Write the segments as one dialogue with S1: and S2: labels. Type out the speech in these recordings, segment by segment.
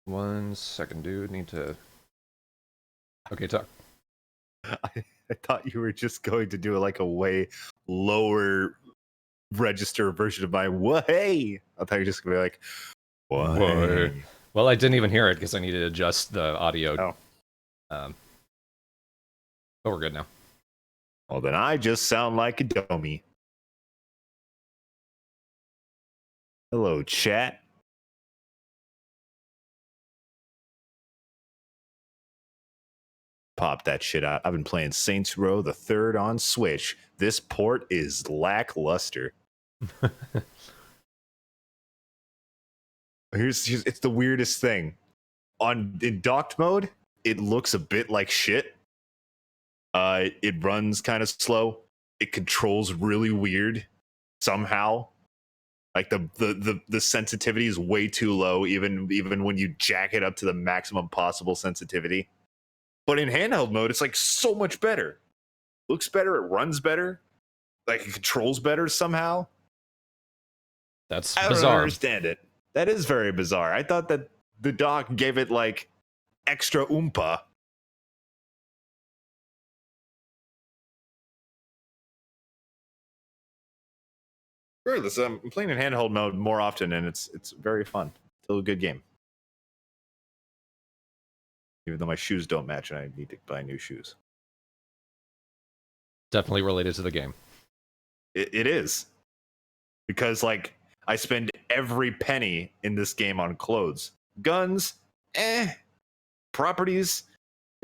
S1: 1 second, dude. Need to. Okay, talk.
S2: I thought you were just going to do like a way lower register version of my "Way." I thought you were just gonna be like,
S1: What?
S2: "Way."
S1: Well, I didn't even hear it because I needed to adjust the audio.
S2: Oh,
S1: But we're good now.
S2: well then I just sound like a dummy. Hello, chat. Pop that shit out. I've been playing Saints Row the Third on Switch. This port is lackluster. Here's it's the weirdest thing. In docked mode, it looks a bit like shit. It runs kind of slow. It controls really weird somehow. Like the sensitivity is way too low, even when you jack it up to the maximum possible sensitivity. But in handheld mode, it's like so much better. Looks better, it runs better, like it controls better somehow.
S1: That's
S2: I don't
S1: bizarre.
S2: understand it. That is very bizarre. I thought that the dock gave it like extra oompa. Regardless, I'm playing in handheld mode more often, and it's very fun. Still a good game. Even though my shoes don't match, and I need to buy new shoes.
S1: Definitely related to the game.
S2: It is. Because, like, I spend every penny in this game on clothes. Guns, properties,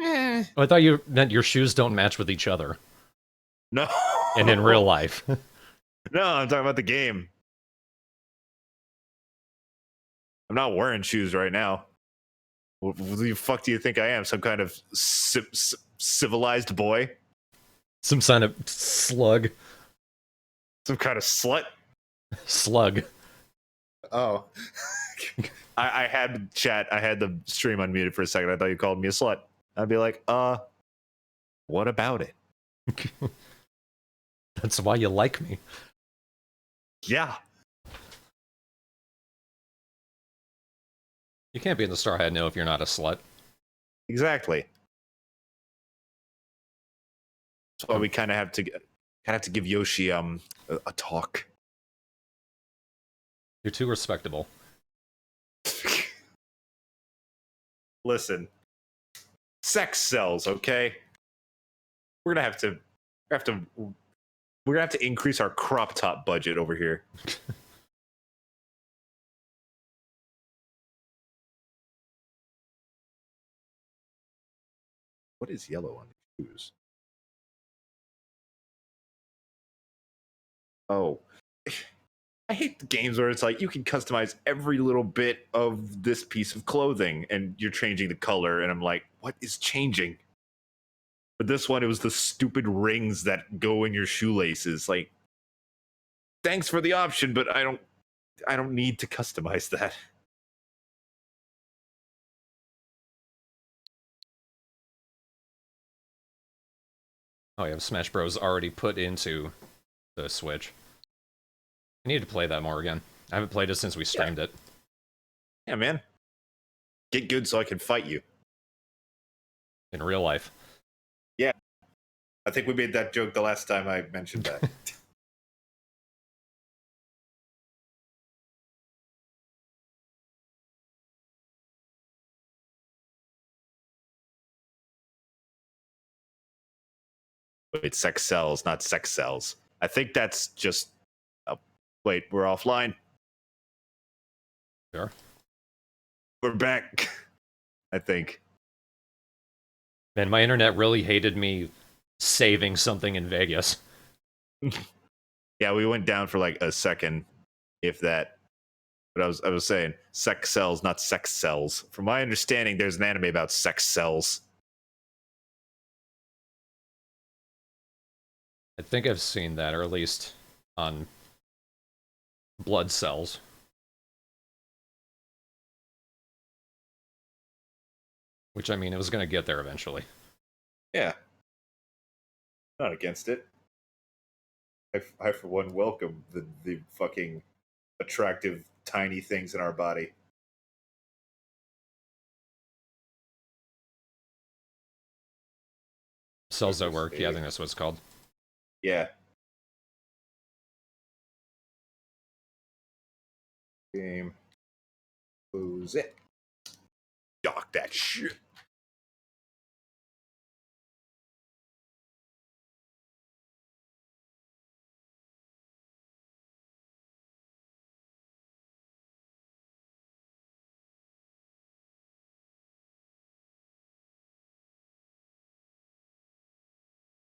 S1: Oh, I thought you meant your shoes don't match with each other.
S2: No.
S1: And in real life.
S2: No, I'm talking about the game. I'm not wearing shoes right now. What the fuck do you think I am? Some kind of civilized boy?
S1: Some kind of slug.
S2: Some kind of slut?
S1: Slug.
S2: Oh. I had chat. I had the stream unmuted for a second. I thought you called me a slut. I'd be like, what about it?
S1: That's why you like me.
S2: Yeah.
S1: You can't be in the TheStrawhatNO if you're not a slut.
S2: Exactly. That's why we kind of have to give Yoshi a talk.
S1: You're too respectable.
S2: Listen, sex sells, okay? We're gonna have to increase our crop top budget over here. What is yellow on these shoes? Oh. I hate the games where it's like you can customize every little bit of this piece of clothing and you're changing the color, and I'm like, what is changing? But this one, it was the stupid rings that go in your shoelaces. Like, thanks for the option, but I don't need to customize that.
S1: Oh, yeah, Smash Bros. Already put into the Switch. I need to play that more again. I haven't played it since we streamed it.
S2: Yeah, man. Get good so I can fight you.
S1: In real life.
S2: Yeah. I think we made that joke the last time I mentioned that. Wait, sex sells, not sex sells. I think that's just. Oh, wait, we're offline.
S1: Sure.
S2: We're back. I think.
S1: Man, my internet really hated me saving something in Vegas.
S2: Yeah, we went down for like a second, if that. But I was saying, sex sells, not sex sells. From my understanding, there's an anime about sex sells.
S1: I think I've seen that, or at least on Blood Cells. Which, I mean, it was going to get there eventually.
S2: Yeah. Not against it. I for one, welcome the fucking attractive, tiny things in our body.
S1: Cells at Work. Yeah, I think that's what it's called.
S2: Yeah. Game. Lose it. Dock that shit.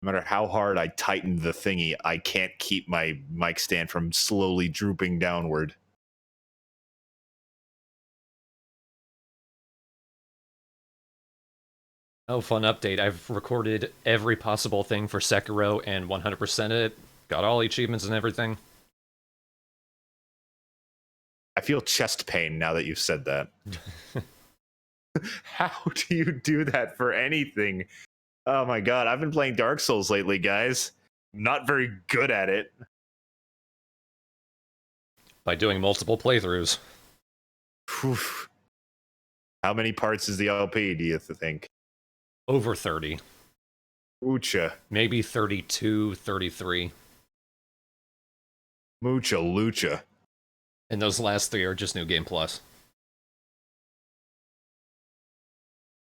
S2: No matter how hard I tighten the thingy, I can't keep my mic stand from slowly drooping downward.
S1: Oh, fun update. I've recorded every possible thing for Sekiro and 100%ed it. Got all achievements and everything.
S2: I feel chest pain now that you've said that. How do you do that for anything? Oh my god, I've been playing Dark Souls lately, guys. Not very good at it.
S1: By doing multiple playthroughs.
S2: Whew. How many parts is the LP, do you think?
S1: Over 30.
S2: Oocha.
S1: Maybe 32, 33.
S2: Mucha lucha.
S1: And those last 3 are just New Game Plus.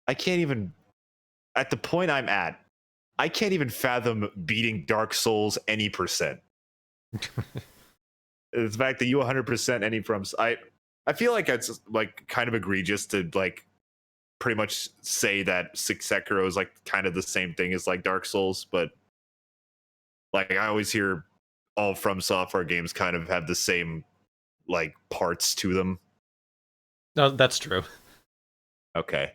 S2: I can't even... At the point I'm at, I can't even fathom beating Dark Souls any percent. The fact that you 100% any from... I feel like it's like kind of egregious to like pretty much say that Sekiro is like kind of the same thing as like Dark Souls, but like I always hear all From Software games kind of have the same like parts to them.
S1: No, that's true.
S2: Okay.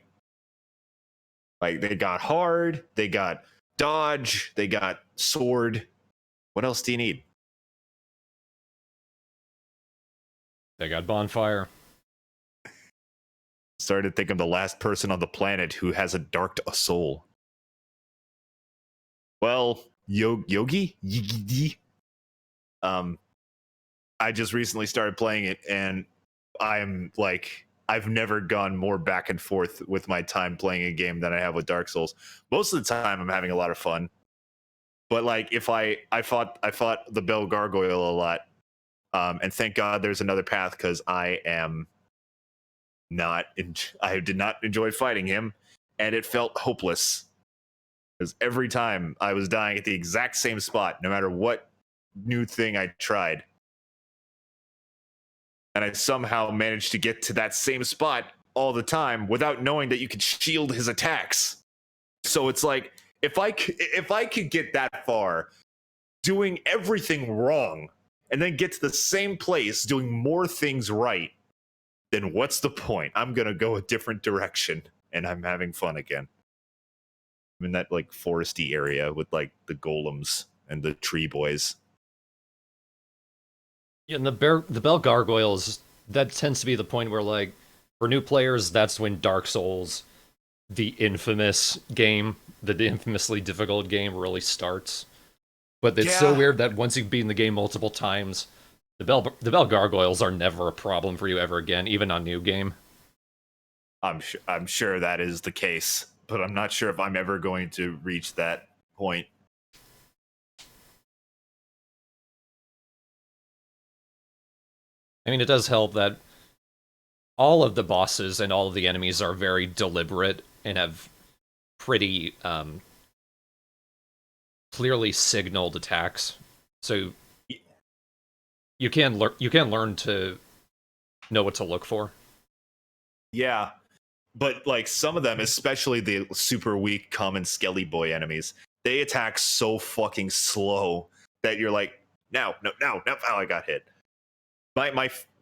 S2: Like they got hard, they got dodge, they got sword. What else do you need?
S1: They got Bonfire.
S2: Started to think I'm the last person on the planet who has a dark soul. Well, Yogi? I just recently started playing it, and I'm like, I've never gone more back and forth with my time playing a game than I have with Dark Souls. Most of the time, I'm having a lot of fun. But like, if I fought the Bell Gargoyle a lot, and thank God there's another path because I did not enjoy fighting him, and it felt hopeless because every time I was dying at the exact same spot, no matter what new thing I tried. And I somehow managed to get to that same spot all the time without knowing that you could shield his attacks. So it's like, if I could get that far doing everything wrong and then get to the same place doing more things right, then what's the point? I'm going to go a different direction and I'm having fun again. I'm in that like foresty area with like the golems and the tree boys.
S1: Yeah, and the Bell Gargoyles, that tends to be the point where, like, for new players, that's when Dark Souls, the infamous game, the infamously difficult game, really starts. But it's so weird that once you've beaten the game multiple times, the Bell Gargoyles are never a problem for you ever again, even on new game.
S2: I'm sure that is the case, but I'm not sure if I'm ever going to reach that point.
S1: I mean, it does help that all of the bosses and all of the enemies are very deliberate and have pretty clearly signaled attacks. So you can learn to know what to look for.
S2: Yeah, but like some of them, especially the super weak common Skelly Boy enemies, they attack so fucking slow that you're like, no, oh, I got hit.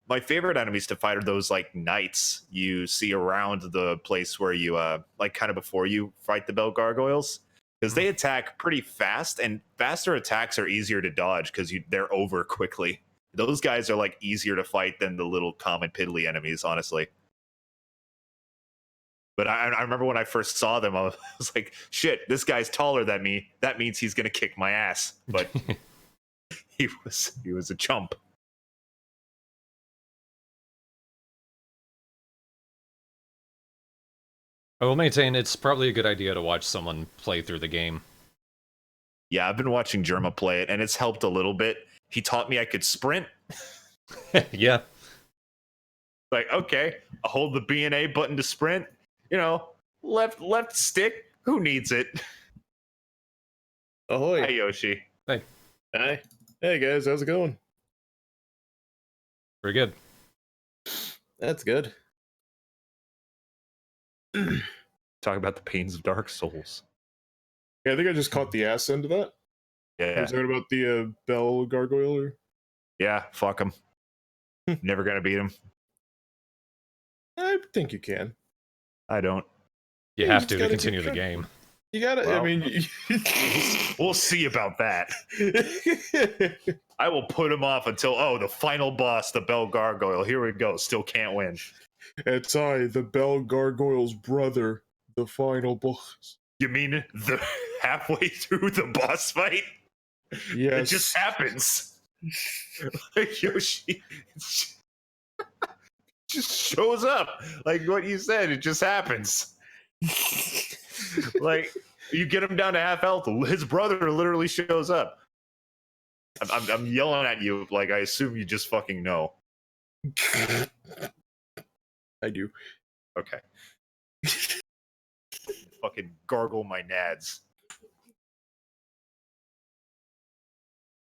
S2: My favorite enemies to fight are those like knights you see around the place where you like kind of before you fight the Bell Gargoyles, because they attack pretty fast, and faster attacks are easier to dodge because they're over quickly. Those guys are like easier to fight than the little common piddly enemies, honestly. But I remember when I first saw them, I was like, shit, this guy's taller than me. That means he's gonna kick my ass. But he was a chump.
S1: I will maintain it's probably a good idea to watch someone play through the game
S2: Yeah, I've been watching Germa play it, and it's helped a little bit. He taught me I could sprint.
S1: Yeah.
S2: Like, okay, I'll hold the B and A button to sprint. You know, left stick. Who needs it?
S3: Ahoy.
S2: Hi, Yoshi.
S1: Hey,
S3: Hi. Hey guys, how's it going?
S1: pretty good.
S3: That's good.
S2: Talk about the pains of Dark Souls.
S3: Yeah, I think I just caught the ass end of that.
S2: Yeah,
S3: Was that about the bell gargoyle? Or...
S2: yeah. Fuck him. Never gonna beat him.
S3: I think you can.
S2: I don't.
S1: You
S3: Yeah,
S1: have
S3: you
S1: to
S3: just gotta
S1: continue
S3: keep
S1: the
S3: trying.
S1: game.
S3: You gotta.
S2: Well,
S3: I mean,
S2: We'll see about that. I will put him off until the final boss, the Bell Gargoyle. Here we go. Still can't win.
S3: it's I, the bell gargoyle's brother, the final boss.
S2: You mean the halfway through the boss fight?
S3: Yes.
S2: It just happens. Like Yoshi just shows up. Like what you said, it just happens. Like you get him down to half health, his brother literally shows up. I'm yelling at you like I assume you just fucking know.
S3: I do.
S2: Okay. Fucking gargle my nads.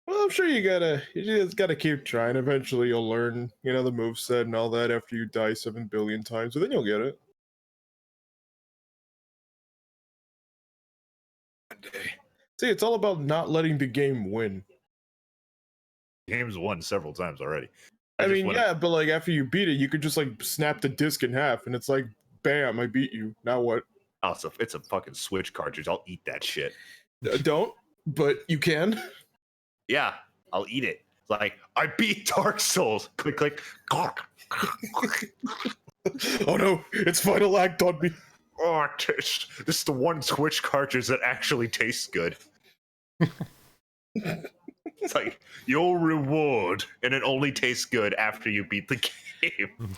S3: Well, I'm sure you just gotta keep trying. Eventually, you'll learn, the moveset and all that after you die 7 billion times, so then you'll get it. See, it's all about not letting the game win.
S2: Game's won several times already.
S3: I mean,
S2: wanna...
S3: yeah, but like after you beat it, you could just like snap the disc in half, and it's like, bam, I beat you. Now what?
S2: Oh, it's a fucking Switch cartridge. I'll eat that shit.
S3: Don't, but you can.
S2: Yeah, I'll eat it. It's like, I beat Dark Souls. Click, click.
S3: Oh no, it's Final Act on me.
S2: Oh, this is the one Switch cartridge that actually tastes good. It's like, your reward, and it only tastes good after you beat the game.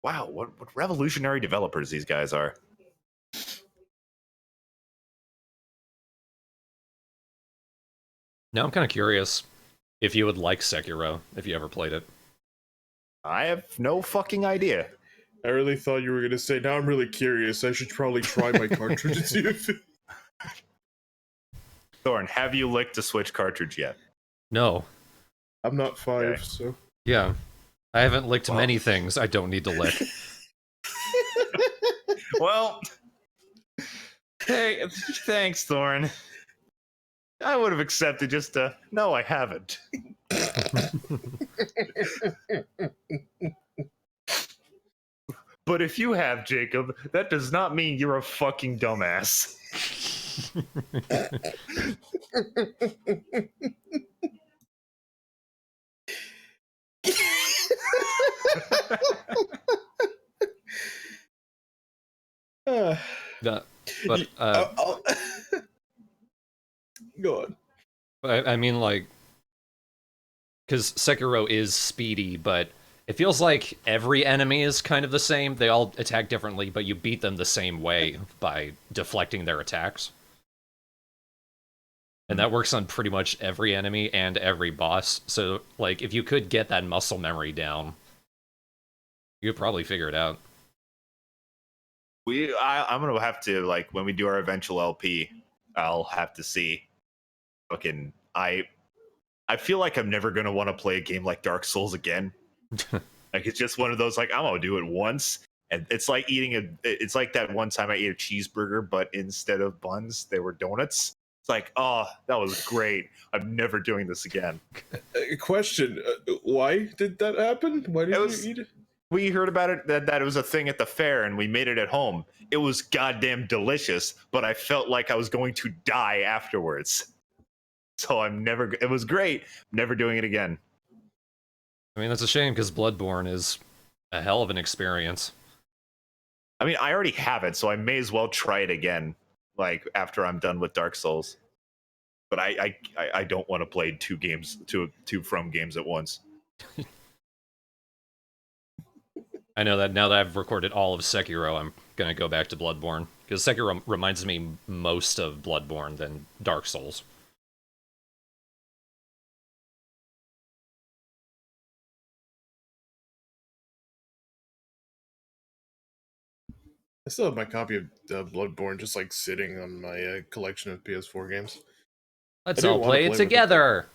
S2: Wow, what revolutionary developers these guys are.
S1: Now I'm kind of curious if you would like Sekiro if you ever played it.
S2: I have no fucking idea.
S3: I really thought you were gonna say, now I'm really curious. I should probably try my cartridge and see if it...
S2: Thorn, have you licked a Switch cartridge yet?
S1: No.
S3: I'm not 5,
S2: Okay.
S3: so...
S1: Yeah. I haven't licked many things I don't need to lick.
S2: Well, hey, thanks, Thorn. I would have accepted just a, no, I haven't. But if you have, Jacob, that does not mean you're a fucking dumbass.
S1: But
S3: Go on.
S1: I mean, like, because Sekiro is speedy, but it feels like every enemy is kind of the same. They all attack differently, but you beat them the same way by deflecting their attacks. And that works on pretty much every enemy and every boss. So, like, if you could get that muscle memory down, you'd probably figure it out.
S2: I'm gonna have to, like, when we do our eventual LP, I'll have to see. Fucking, I feel like I'm never gonna want to play a game like Dark Souls again. Like, it's just one of those, like, I'm gonna do it once, and it's like it's like that one time I ate a cheeseburger, but instead of buns, they were donuts. It's like, oh, that was great. I'm never doing this again.
S3: Question: why did that happen? Why did you eat it?
S2: We heard about it that it was a thing at the fair, and we made it at home. It was goddamn delicious, but I felt like I was going to die afterwards. So it was great. Never doing it again.
S1: I mean, that's a shame, because Bloodborne is a hell of an experience.
S2: I mean, I already have it, so I may as well try it again, like, after I'm done with Dark Souls. But I don't want to play two From games at once.
S1: I know that now that I've recorded all of Sekiro, I'm gonna go back to Bloodborne because Sekiro reminds me most of Bloodborne than Dark Souls.
S3: I still have my copy of Bloodborne just like sitting on my collection of PS4 games.
S1: Let's
S3: do
S1: all
S3: wanna
S1: play it
S3: play with it, though.
S1: together.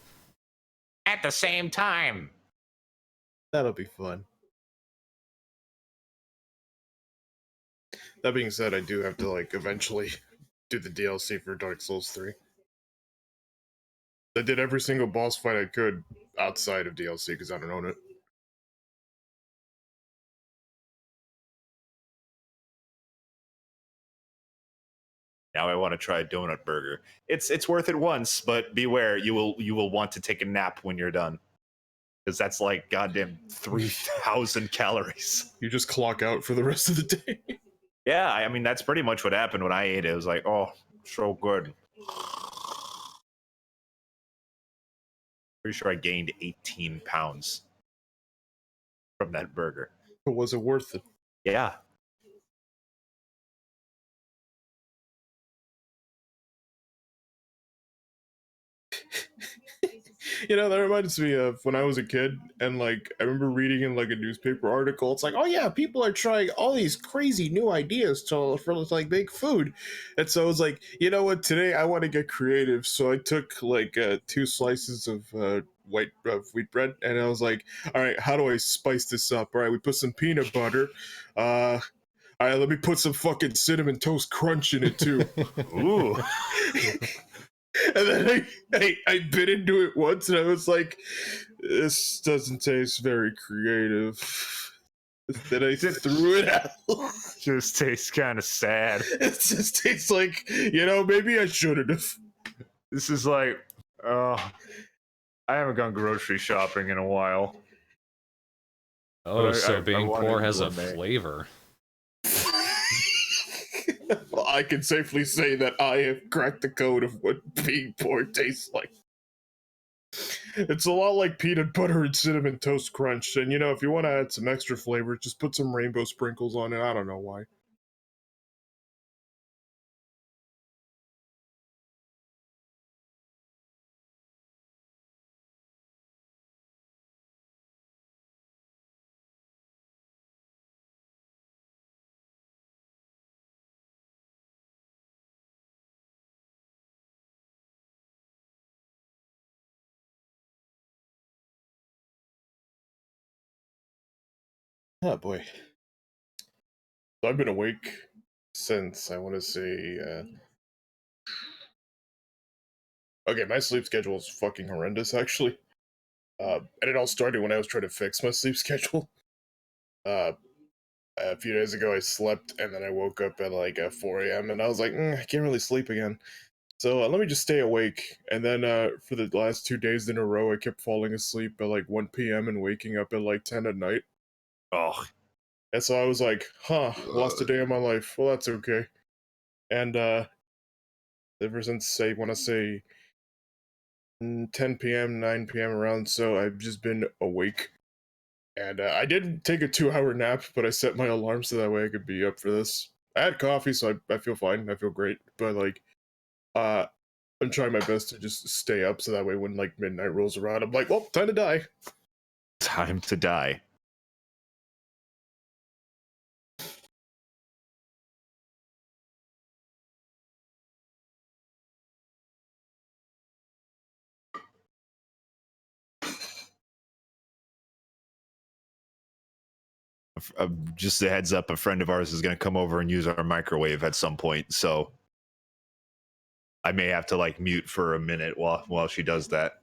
S4: At the same time.
S3: That'll be fun. That being said, I do have to like eventually do the DLC for Dark Souls 3. I did every single boss fight I could outside of DLC because I don't own it.
S2: Now I want to try a donut burger. It's worth it once, but beware, you will want to take a nap when you're done. Because that's like goddamn 3,000 calories.
S3: You just clock out for the rest of the day.
S2: Yeah, I mean that's pretty much what happened when I ate it. It was like, oh, so good. Pretty sure I gained 18 pounds from that burger.
S3: But was it worth it?
S2: Yeah.
S3: You know, that reminds me of when I was a kid, and like I remember reading in like a newspaper article. It's like, oh yeah, people are trying all these crazy new ideas for like make food, and so I was like, you know what? Today I want to get creative. So I took like 2 slices of wheat bread, and I was like, all right, how do I spice this up? All right, we put some peanut butter. All right, let me put some fucking cinnamon toast crunch in it too.
S2: Ooh.
S3: And then I bit into it once and I was like, this doesn't taste very creative. Then I threw it out.
S2: Just tastes kind of sad.
S3: It just tastes like, you know, maybe I shouldn't have.
S2: This is like, I haven't gone grocery shopping in a while.
S1: Oh,
S2: But
S1: so being
S2: wanted
S1: poor has a
S2: gourmet.
S1: flavor.
S3: Well, I can safely say that I have cracked the code of what being poor tastes like. It's a lot like peanut butter and cinnamon toast crunch. And you know, if you want to add some extra flavor, just put some rainbow sprinkles on it. I don't know why. Oh boy. So I've been awake since I want to say. Okay, my sleep schedule is fucking horrendous, actually. And it all started when I was trying to fix my sleep schedule. A few days ago, I slept and then I woke up at like 4 a.m. and I was like, I can't really sleep again. So let me just stay awake. And then for the last 2 days in a row, I kept falling asleep at like 1 p.m. and waking up at like 10 at night.
S2: Oh,
S3: And so I was like, lost a day of my life. Well, that's okay. And ever since I want to say 10 p.m., 9 p.m. around, so I've just been awake. And I did take a 2-hour nap, but I set my alarm so that way I could be up for this. I had coffee, so I feel fine. I feel great. But like, I'm trying my best to just stay up so that way when like midnight rolls around, I'm like, well, time to die.
S2: time to die. Just a heads up, a friend of ours is going to come over and use our microwave at some point, so I may have to like mute for a minute while she does that.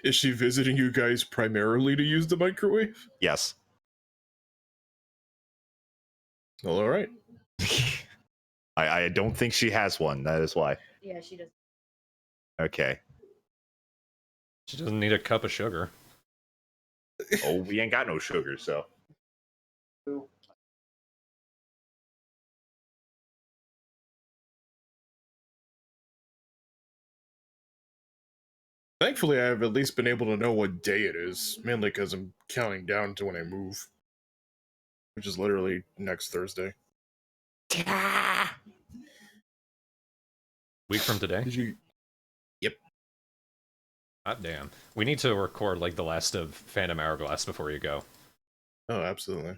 S3: Is she visiting you guys primarily to use the microwave?
S2: Yes.
S3: Well, all right.
S2: I don't think she has one. That is why.
S5: Yeah, she does.
S2: Okay.
S1: She doesn't need a cup of sugar.
S2: Oh, we ain't got no sugar, so.
S3: Thankfully, I've at least been able to know what day it is, mainly because I'm counting down to when I move. which is literally next Thursday.
S1: Week from today?
S3: Did you? Yep.
S1: God damn. We need to record like the last of Phantom Hourglass before you go.
S3: Oh, absolutely.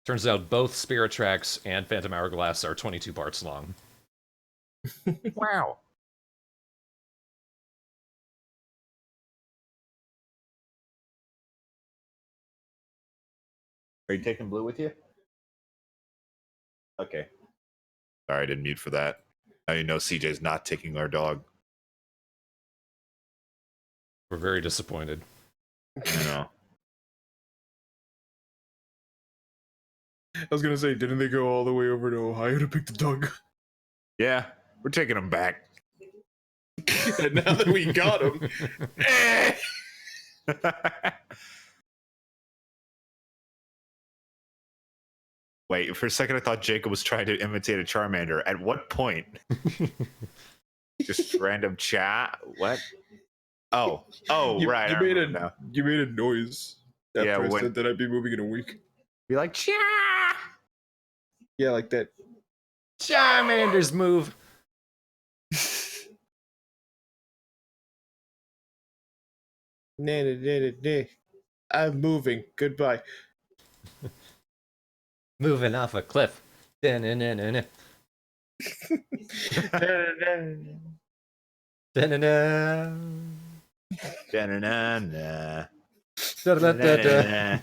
S1: Turns out both Spirit Tracks and Phantom Hourglass are 22 parts long.
S4: Wow.
S2: Are you taking Blue with you? Okay. Sorry, I didn't mute for that. Now you know CJ's not taking our dog.
S1: We're very disappointed.
S2: I know.
S3: I was gonna say, didn't they go all the way over to Ohio to pick the dog?
S2: Yeah, we're taking him back.
S3: And now that we got him,
S2: Wait, for a second I thought Jacob was trying to imitate a Charmander. At what point? Just random chat? What? Oh, right. I remember now.
S3: you made a noise after
S2: Yeah,
S3: I
S2: when-
S3: said that I'd be moving in a week.
S2: Be like, chat.
S3: Yeah, like that.
S1: Charmander's move!
S3: Nah. I'm moving. Goodbye.
S1: Moving off a cliff. Da-na-na-na-na. Da-na-na.
S2: Da-na-na-na.
S1: Da-da-da-da-da.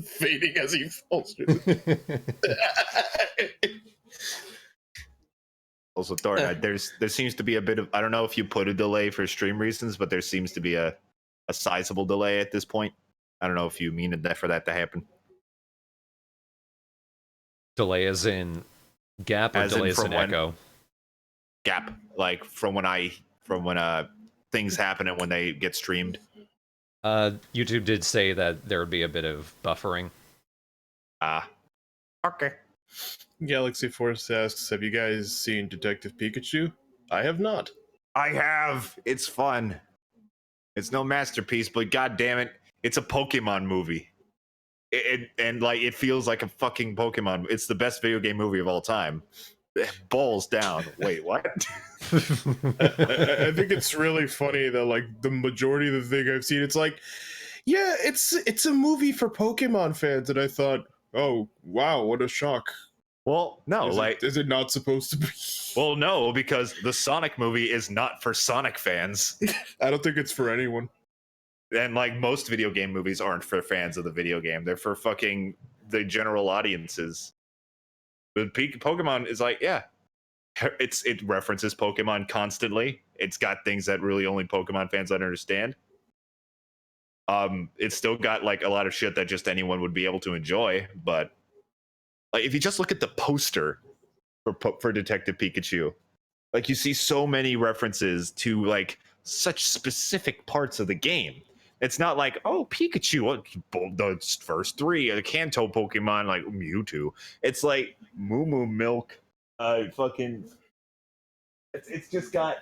S3: Fading as he falls through.
S2: Also, Thornton, there seems to be a bit of, I don't know if you put a delay for stream reasons, but there seems to be a sizable delay at this point. I don't know if you mean that for that to happen.
S1: Delay as in gap or
S2: As in
S1: delay as
S2: from
S1: in
S2: when?
S1: echo?
S2: Gap, like from when things happen and when they get streamed.
S1: YouTube did say that there would be a bit of buffering.
S2: Okay.
S3: Galaxy Force asks, have you guys seen Detective Pikachu? I have not.
S2: I have. It's fun. It's no masterpiece, but god damn it, it's a Pokemon movie. And like it feels like a fucking Pokemon. It's the best video game movie of all time. Balls down. Wait, what?
S3: I think it's really funny that like the majority of the thing I've seen, it's like, yeah, it's a movie for Pokemon fans, and I thought, oh wow, what a shock.
S2: Well, no,
S3: Is it not supposed to be?
S2: Well, no, because the Sonic movie is not for Sonic fans.
S3: I don't think it's for anyone.
S2: And like most video game movies aren't for fans of the video game. They're for fucking the general audiences. But Pokemon is like, yeah, it references Pokemon constantly. It's got things that really only Pokemon fans understand. It's still got like a lot of shit that just anyone would be able to enjoy. But like, if you just look at the poster for Detective Pikachu, like you see so many references to like such specific parts of the game. It's not like, oh, Pikachu, the first three, the Kanto Pokemon, like Mewtwo. It's like Moo Moo Milk, fucking. It's just got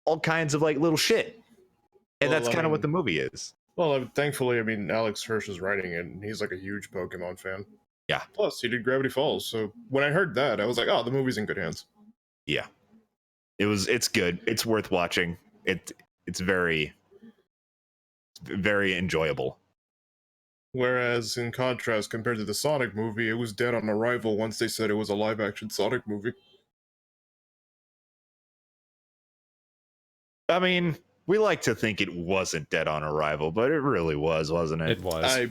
S2: all kinds of like little shit, and
S3: Well,
S2: that's kind of what the movie is.
S3: Well, thankfully, I mean, Alex Hirsch is writing it, and he's like a huge Pokemon fan.
S2: Yeah.
S3: Plus, he did Gravity Falls, so when I heard that, I was like, oh, the movie's in good hands.
S2: Yeah, it's good. It's worth watching. It's very enjoyable.
S3: Whereas, in contrast, compared to the Sonic movie, it was dead on arrival once they said it was a live-action Sonic movie.
S2: I mean, we like to think it wasn't dead on arrival, but it really was, wasn't it?
S1: It was.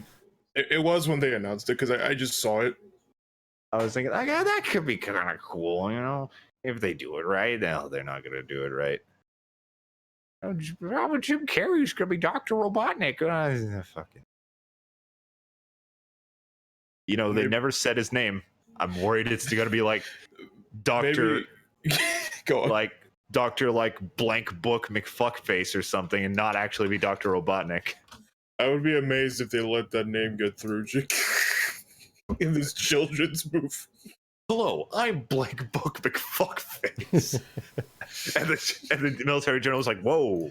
S3: It was when they announced it, because I just saw it.
S2: I was thinking, like, that could be kind of cool, you know, if they do it right. No, they're not going to do it right.
S4: Robert Jim Carrey's gonna be Dr. Robotnik.
S2: Fucking. You know, they never said his name. I'm worried it's going to be like Dr.
S3: Go on.
S2: like Dr. like blank book McFuckface or something and not actually be Dr. Robotnik.
S3: I would be amazed if they let that name get through in this children's movie.
S2: Hello, I'm blank book McFuckface. the military general was like, "Whoa,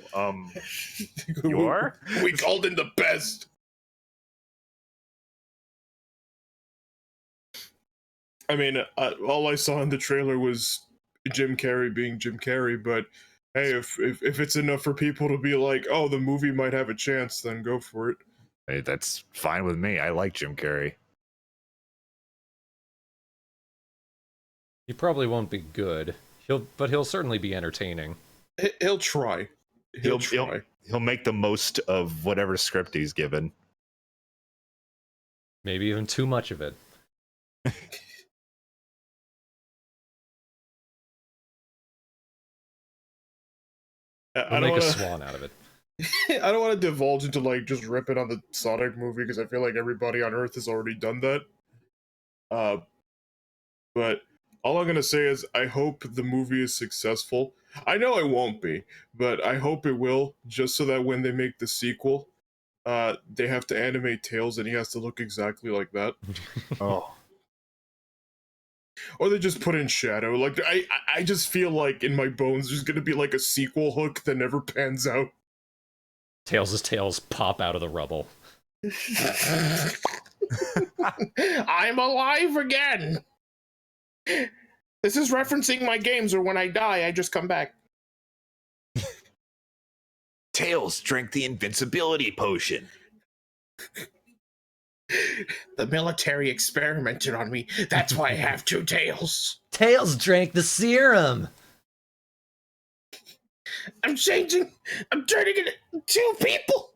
S2: you are?"
S3: We called in the best. I mean, all I saw in the trailer was Jim Carrey being Jim Carrey, but hey, if it's enough for people to be like, oh, the movie might have a chance, then go for it.
S2: Hey, that's fine with me. I like Jim Carrey.
S1: He probably won't be good. But he'll certainly be entertaining.
S3: He'll try. He'll try.
S2: He'll make the most of whatever script he's given.
S1: Maybe even too much of it. He'll make a swan out of it.
S3: I don't want to divulge into like just ripping on the Sonic movie because I feel like everybody on Earth has already done that. But all I'm gonna say is I hope the movie is successful. I know it won't be, but I hope it will, just so that when they make the sequel, they have to animate Tails and he has to look exactly like that.
S2: Oh.
S3: Or they just put in Shadow. Like I just feel like in my bones there's gonna be like a sequel hook that never pans out.
S1: Tails' tails pop out of the rubble.
S4: I'm alive again. This is referencing my games, or when I die, I just come back.
S2: Tails drank the invincibility potion.
S4: The military experimented on me. That's why I have two tails.
S1: Tails drank the serum.
S4: I'm changing. I'm turning into two people.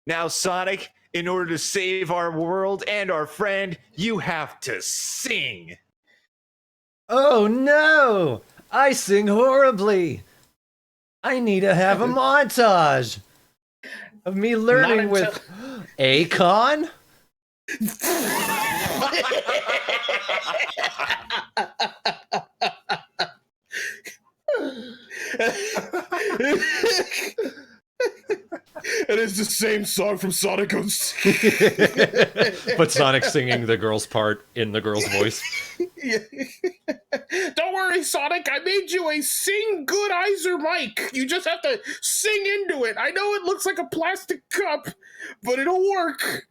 S2: Now, Sonic, in order to save our world and our friend, you have to sing.
S1: Oh no! I sing horribly. I need to have a montage of me learning with Akon.
S3: And it's the same song from Sonic 06.
S1: But Sonic singing the girl's part in the girl's voice.
S4: Don't worry, Sonic. I made you a sing goodizer mic. You just have to sing into it. I know it looks like a plastic cup, but it'll work.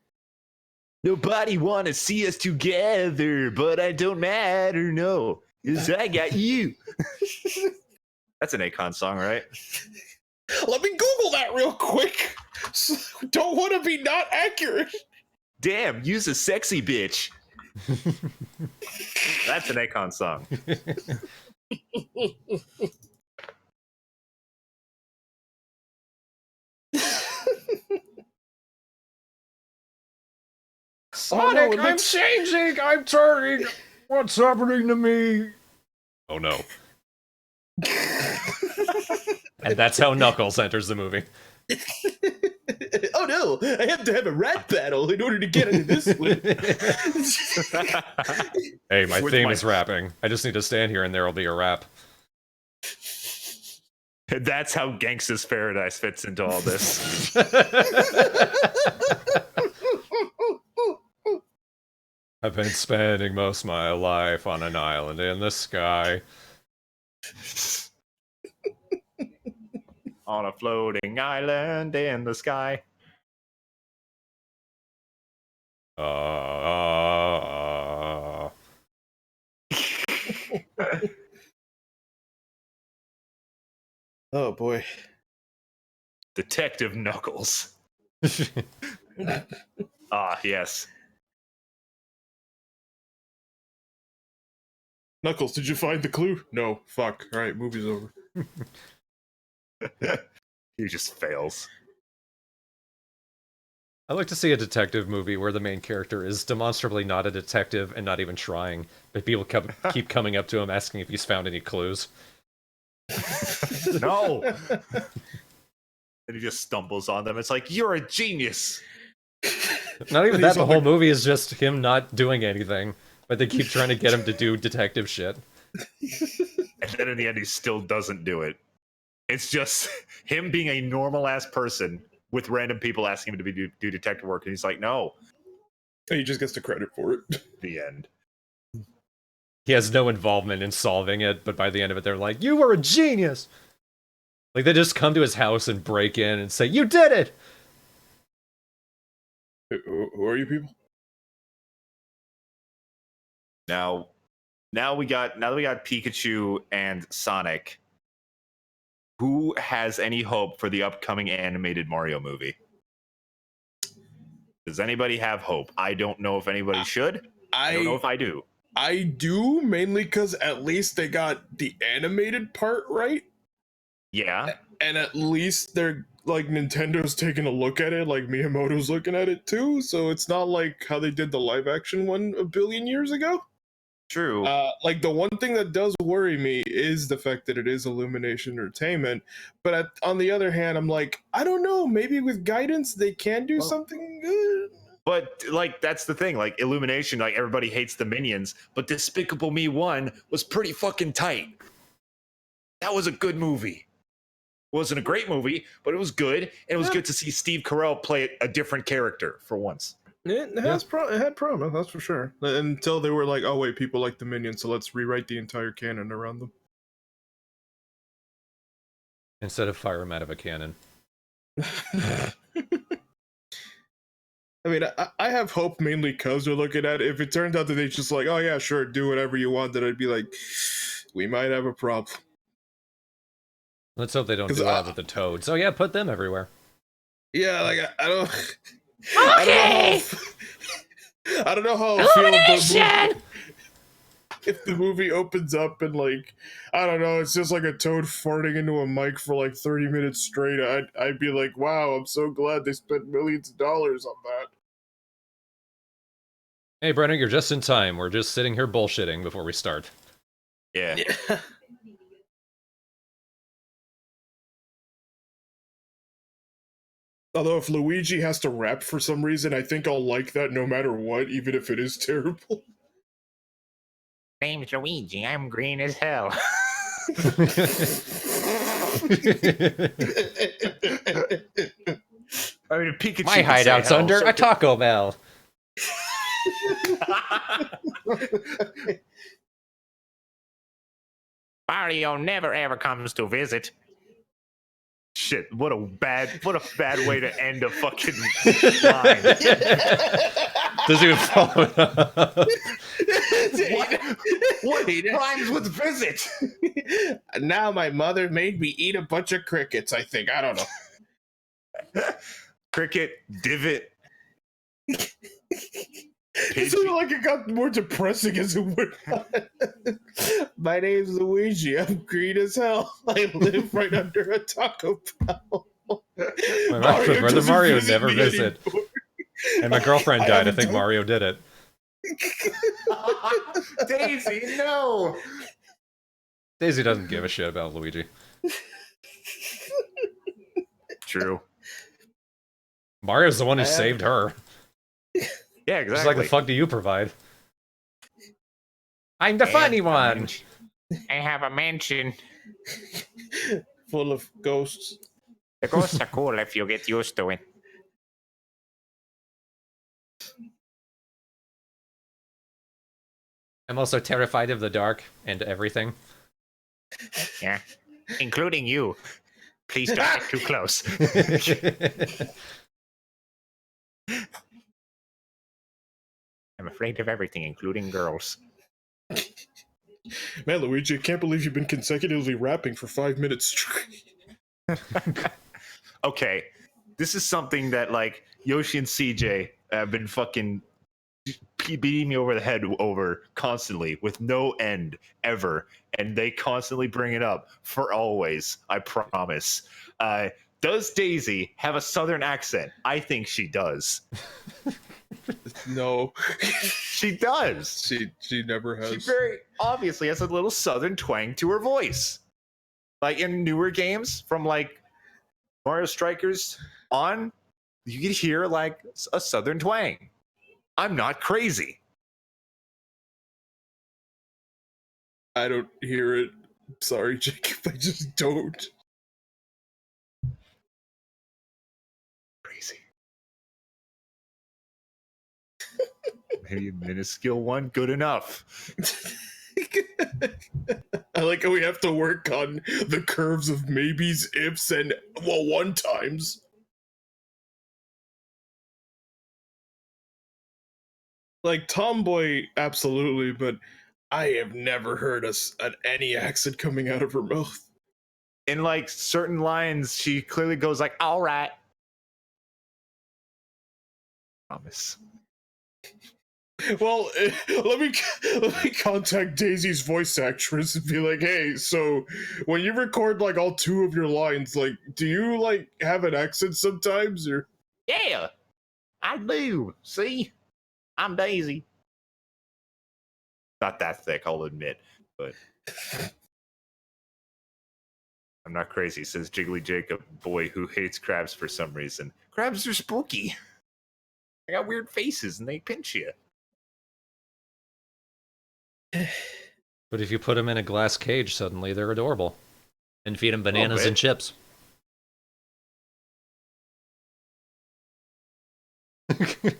S2: Nobody want to see us together, but I don't matter, no, because I got you. That's an Akon song, right?
S3: Let me Google that real quick. Don't want to be not accurate.
S2: Damn, use a sexy bitch. That's an Akon song.
S1: Sonic, I'm changing! I'm turning! What's happening to me? Oh no. And that's how Knuckles enters the movie.
S3: Oh no, I have to have a rap battle in order to get into this one.
S1: Hey, my
S2: With
S1: theme
S2: my-
S1: is rapping. I just need to stand here and there'll be a rap.
S2: That's how Gangsta's Paradise fits into all this.
S1: I've been spending most of my life on an island in the sky.
S2: On a floating island in the sky.
S3: Oh boy.
S2: Detective Knuckles. Ah, yes.
S3: Knuckles, did you find the clue? No. Fuck. Alright, movie's over.
S2: He just fails.
S1: I like to see a detective movie where the main character is demonstrably not a detective and not even trying, but people keep coming up to him asking if he's found any clues.
S2: No! And he just stumbles on them. It's like, you're a genius!
S1: Not even
S3: He's
S1: that, the
S3: all
S1: whole
S3: like-
S1: movie is just him not doing anything, but they keep trying to get him to do detective shit.
S2: And then in the end, he still doesn't do it. It's just him being a normal ass person with random people asking him to do detective work, and he's like, no.
S3: And he just gets the credit for it.
S2: The end.
S1: he has no involvement in solving it, but by the end of it, they're like, "You were a genius!" Like, they just come to his house and break in and say, "You did it!"
S3: Who are you people?
S2: Now that we got Pikachu and Sonic, who has any hope for the upcoming animated Mario movie? Does anybody have hope? I don't know if anybody should. I don't know if I do.
S3: I do, mainly because at least they got the animated part right.
S2: Yeah.
S3: And at least they're like Nintendo's taking a look at it, like Miyamoto's looking at it too. So it's not like how they did the live action one a billion years ago.
S2: True.
S3: Like the one thing that does worry me is the fact that it is Illumination Entertainment. But on the other hand, I'm like, I don't know. Maybe with guidance they can do something good.
S2: But like that's the thing. Like Illumination, like everybody hates the Minions, but Despicable Me 1 was pretty fucking tight. That was a good movie. It wasn't a great movie, but it was good, and it was good to see Steve Carell play a different character for once.
S3: It had promise, that's for sure. Until they were like, oh wait, people like the Minions, so let's rewrite the entire canon around them.
S1: Instead of fire him out of a cannon.
S3: I mean, I have hope mainly because they're looking at it. If it turns out that they just like, oh yeah, sure, do whatever you want, then I'd be like, we might have a problem.
S1: Let's hope they don't do that with the Toads. Oh yeah, put them everywhere.
S3: Yeah, like I don't.
S5: Okay.
S3: I don't know how I feel if the movie opens up and like I don't know, it's just like a toad farting into a mic for like 30 minutes straight. I'd be like, wow, I'm so glad they spent millions of dollars on that.
S1: Hey Brenner, you're just in time. We're just sitting here bullshitting before we start.
S2: Yeah.
S3: Although if Luigi has to rap for some reason, I think I'll like that no matter what, even if it is terrible.
S5: Name's Luigi. I'm green as hell.
S2: I mean, Pikachu.
S1: My hideout's under a Taco Bell.
S5: Mario never ever comes to visit.
S2: Shit! What a bad way to end a fucking line.
S1: Doesn't even follow it up.
S2: What rhymes with visit?
S4: Now my mother made me eat a bunch of crickets, I think. I don't know.
S2: Cricket, divot.
S3: It sounded like it got more depressing as it went on.
S4: My name's Luigi. I'm green as hell. I live right under a Taco Bell.
S1: My brother Mario never visit. And my girlfriend died. I think Mario did it.
S2: Daisy, no.
S1: Daisy doesn't give a shit about Luigi.
S2: True.
S1: Mario's the one who saved her.
S2: Yeah, exactly.
S1: She's like, the fuck do you provide? I'm the funny one.
S5: I have a mansion.
S4: Full of ghosts.
S5: The ghosts are cool if you get used to it.
S1: I'm also terrified of the dark and everything.
S5: Yeah. Including you. Please don't get too close. I'm afraid of everything, including girls.
S3: Man, Luigi, I can't believe you've been consecutively rapping for 5 minutes straight.
S2: Okay, this is something that like Yoshi and CJ have been fucking beating me over the head over constantly with no end ever, and they constantly bring it up for always. I promise. Does Daisy have a southern accent? I think she does.
S3: No,
S2: She does.
S3: she never has.
S2: She very obviously has a little southern twang to her voice. Like in newer games from like Mario Strikers on, you could hear like a southern twang. I'm not crazy.
S3: I don't hear it. Sorry, Jacob. I just don't.
S2: Crazy. Maybe a minuscule one, good enough.
S4: I like how we have to work on the curves of maybes, ifs, and one times. Like tomboy, absolutely, but I have never heard any accent coming out of her mouth.
S2: In like certain lines, she clearly goes like, "All right." Promise.
S4: Well, let me contact Daisy's voice actress and be like, hey, so when you record like all 2 of your lines, like, do you like have an accent sometimes, or?
S5: Yeah, I do. See, I'm Daisy.
S2: Not that thick, I'll admit, but I'm not crazy, says Jiggly Jacob, boy who hates crabs for some reason. Crabs are spooky. They got weird faces and they pinch you.
S1: But if you put them in a glass cage, suddenly they're adorable. And feed them bananas and chips. I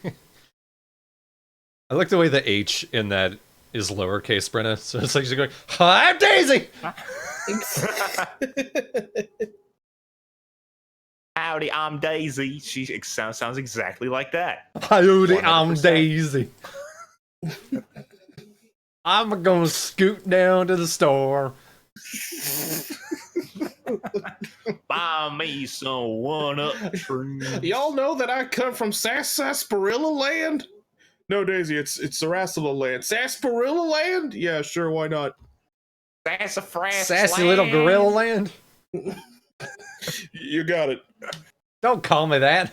S1: like the way the H in that is lowercase, Brenna. So it's like she's going, "Hi, I'm Daisy!"
S2: Howdy, I'm Daisy. She sounds exactly like that.
S1: Howdy, I'm
S2: 100%.
S1: Daisy. I'm gonna scoot down to the store.
S2: Buy me some one-up trees.
S4: Y'all know that I come from Sarsaparilla Land? No, Daisy, it's Sarsaparilla Land. Sarsaparilla Land? Yeah, sure, why not?
S5: Sassafras.
S1: Sassy little gorilla land.
S4: You got it.
S1: Don't call me that.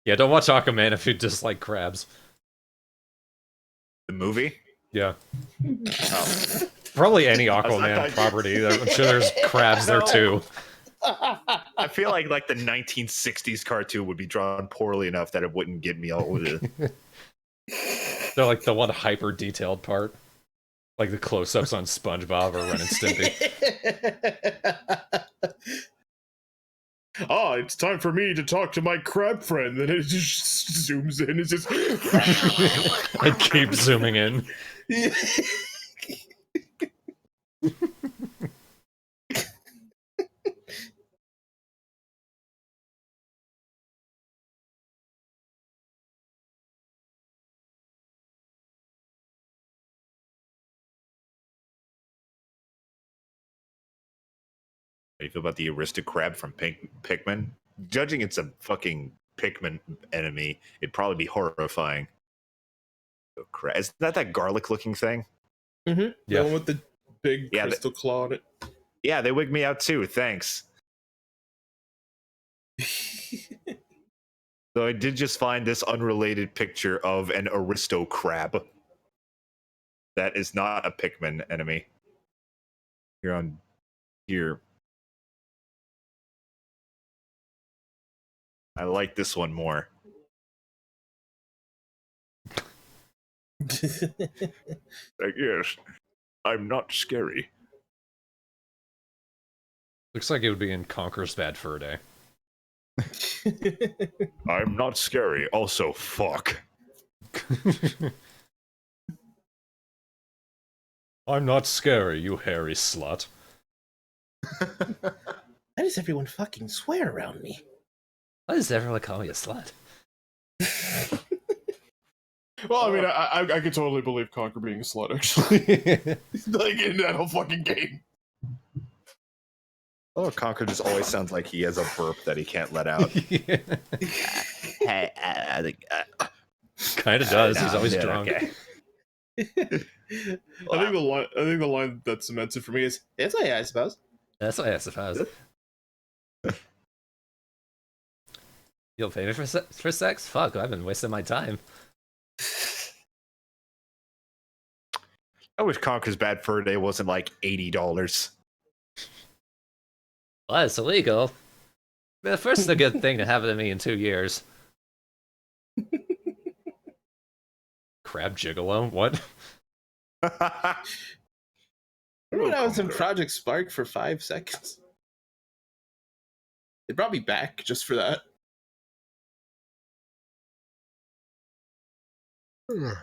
S1: Yeah, don't watch Aquaman if you dislike crabs.
S2: The movie?
S1: Yeah.
S2: Oh.
S1: Probably any
S2: was
S1: Aquaman
S2: like-
S1: property. I'm sure there's crabs there too.
S2: I feel like the 1960s cartoon would be drawn poorly enough that it wouldn't get me all with it.
S1: They're like the one hyper detailed part. Like the close-ups on SpongeBob or Ren and Stimpy.
S4: Ah, it's time for me to talk to my crab friend. Then it just zooms in. It's just.
S1: I keep zooming in.
S2: How do you feel about the Aristocrab from Pikmin? Judging it's a fucking Pikmin enemy, it'd probably be horrifying. Isn't that garlic-looking thing?
S4: Mm-hmm.
S1: Yeah.
S4: The one with the big
S2: Yeah,
S4: crystal claw on it.
S2: Yeah, they wig me out too. Thanks. So I did just find this unrelated picture of an Aristocrab. That is not a Pikmin enemy. Here on here. I like this one more. Yes, I'm not scary.
S1: Looks like it would be in Conker's Bad Fur Day.
S2: I'm not scary. Also, fuck.
S1: I'm not scary, you hairy slut.
S4: Why does everyone fucking swear around me?
S1: Why does everyone call me a slut?
S4: Well, I mean, I could totally believe Conker being a slut, actually. Like, in that whole fucking game.
S2: Oh, Conker just always sounds like he has a burp that he can't let out.
S1: Yeah.
S5: Hey,
S1: Kind of does. He's always
S2: Yeah,
S1: drunk.
S2: okay.
S4: I think the line that cements it for me is, "Yes, I suppose."
S1: That's what I suppose. You'll pay me for sex? Fuck, I've been wasting my time.
S2: I wish Conker's Bad Fur Day wasn't like $80.
S1: Well, it's illegal. The first is a good thing to happen to me in 2 years. Crab gigolo? What?
S4: Remember when I was in Project Spark for 5 seconds? They brought me back just for that.
S2: Nintendo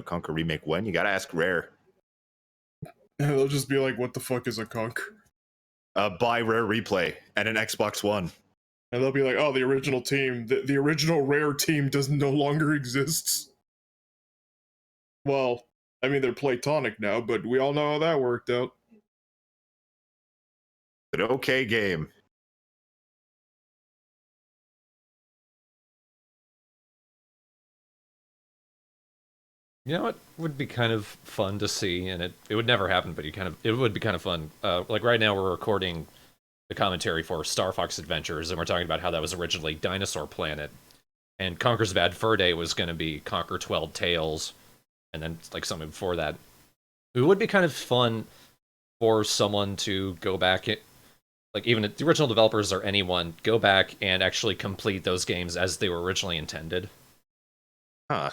S2: Conquer remake when? You gotta ask Rare.
S3: And they'll just be like, "What the fuck is a conch?"
S2: Buy Rare Replay and an Xbox One.
S3: And they'll be like, "Oh, the original team, the original Rare team, does no longer exists." Well, I mean, they're platonic now, but we all know how that worked out.
S2: An okay game.
S1: You know what would be kind of fun to see, and it would never happen, but it would be kind of fun. Like right now, we're recording the commentary for Star Fox Adventures, and we're talking about how that was originally Dinosaur Planet, and Conker's Bad Fur Day was going to be Conker 12 Tales, and then like something before that. It would be kind of fun for someone to go back, like even the original developers or anyone, go back and actually complete those games as they were originally intended.
S2: Huh.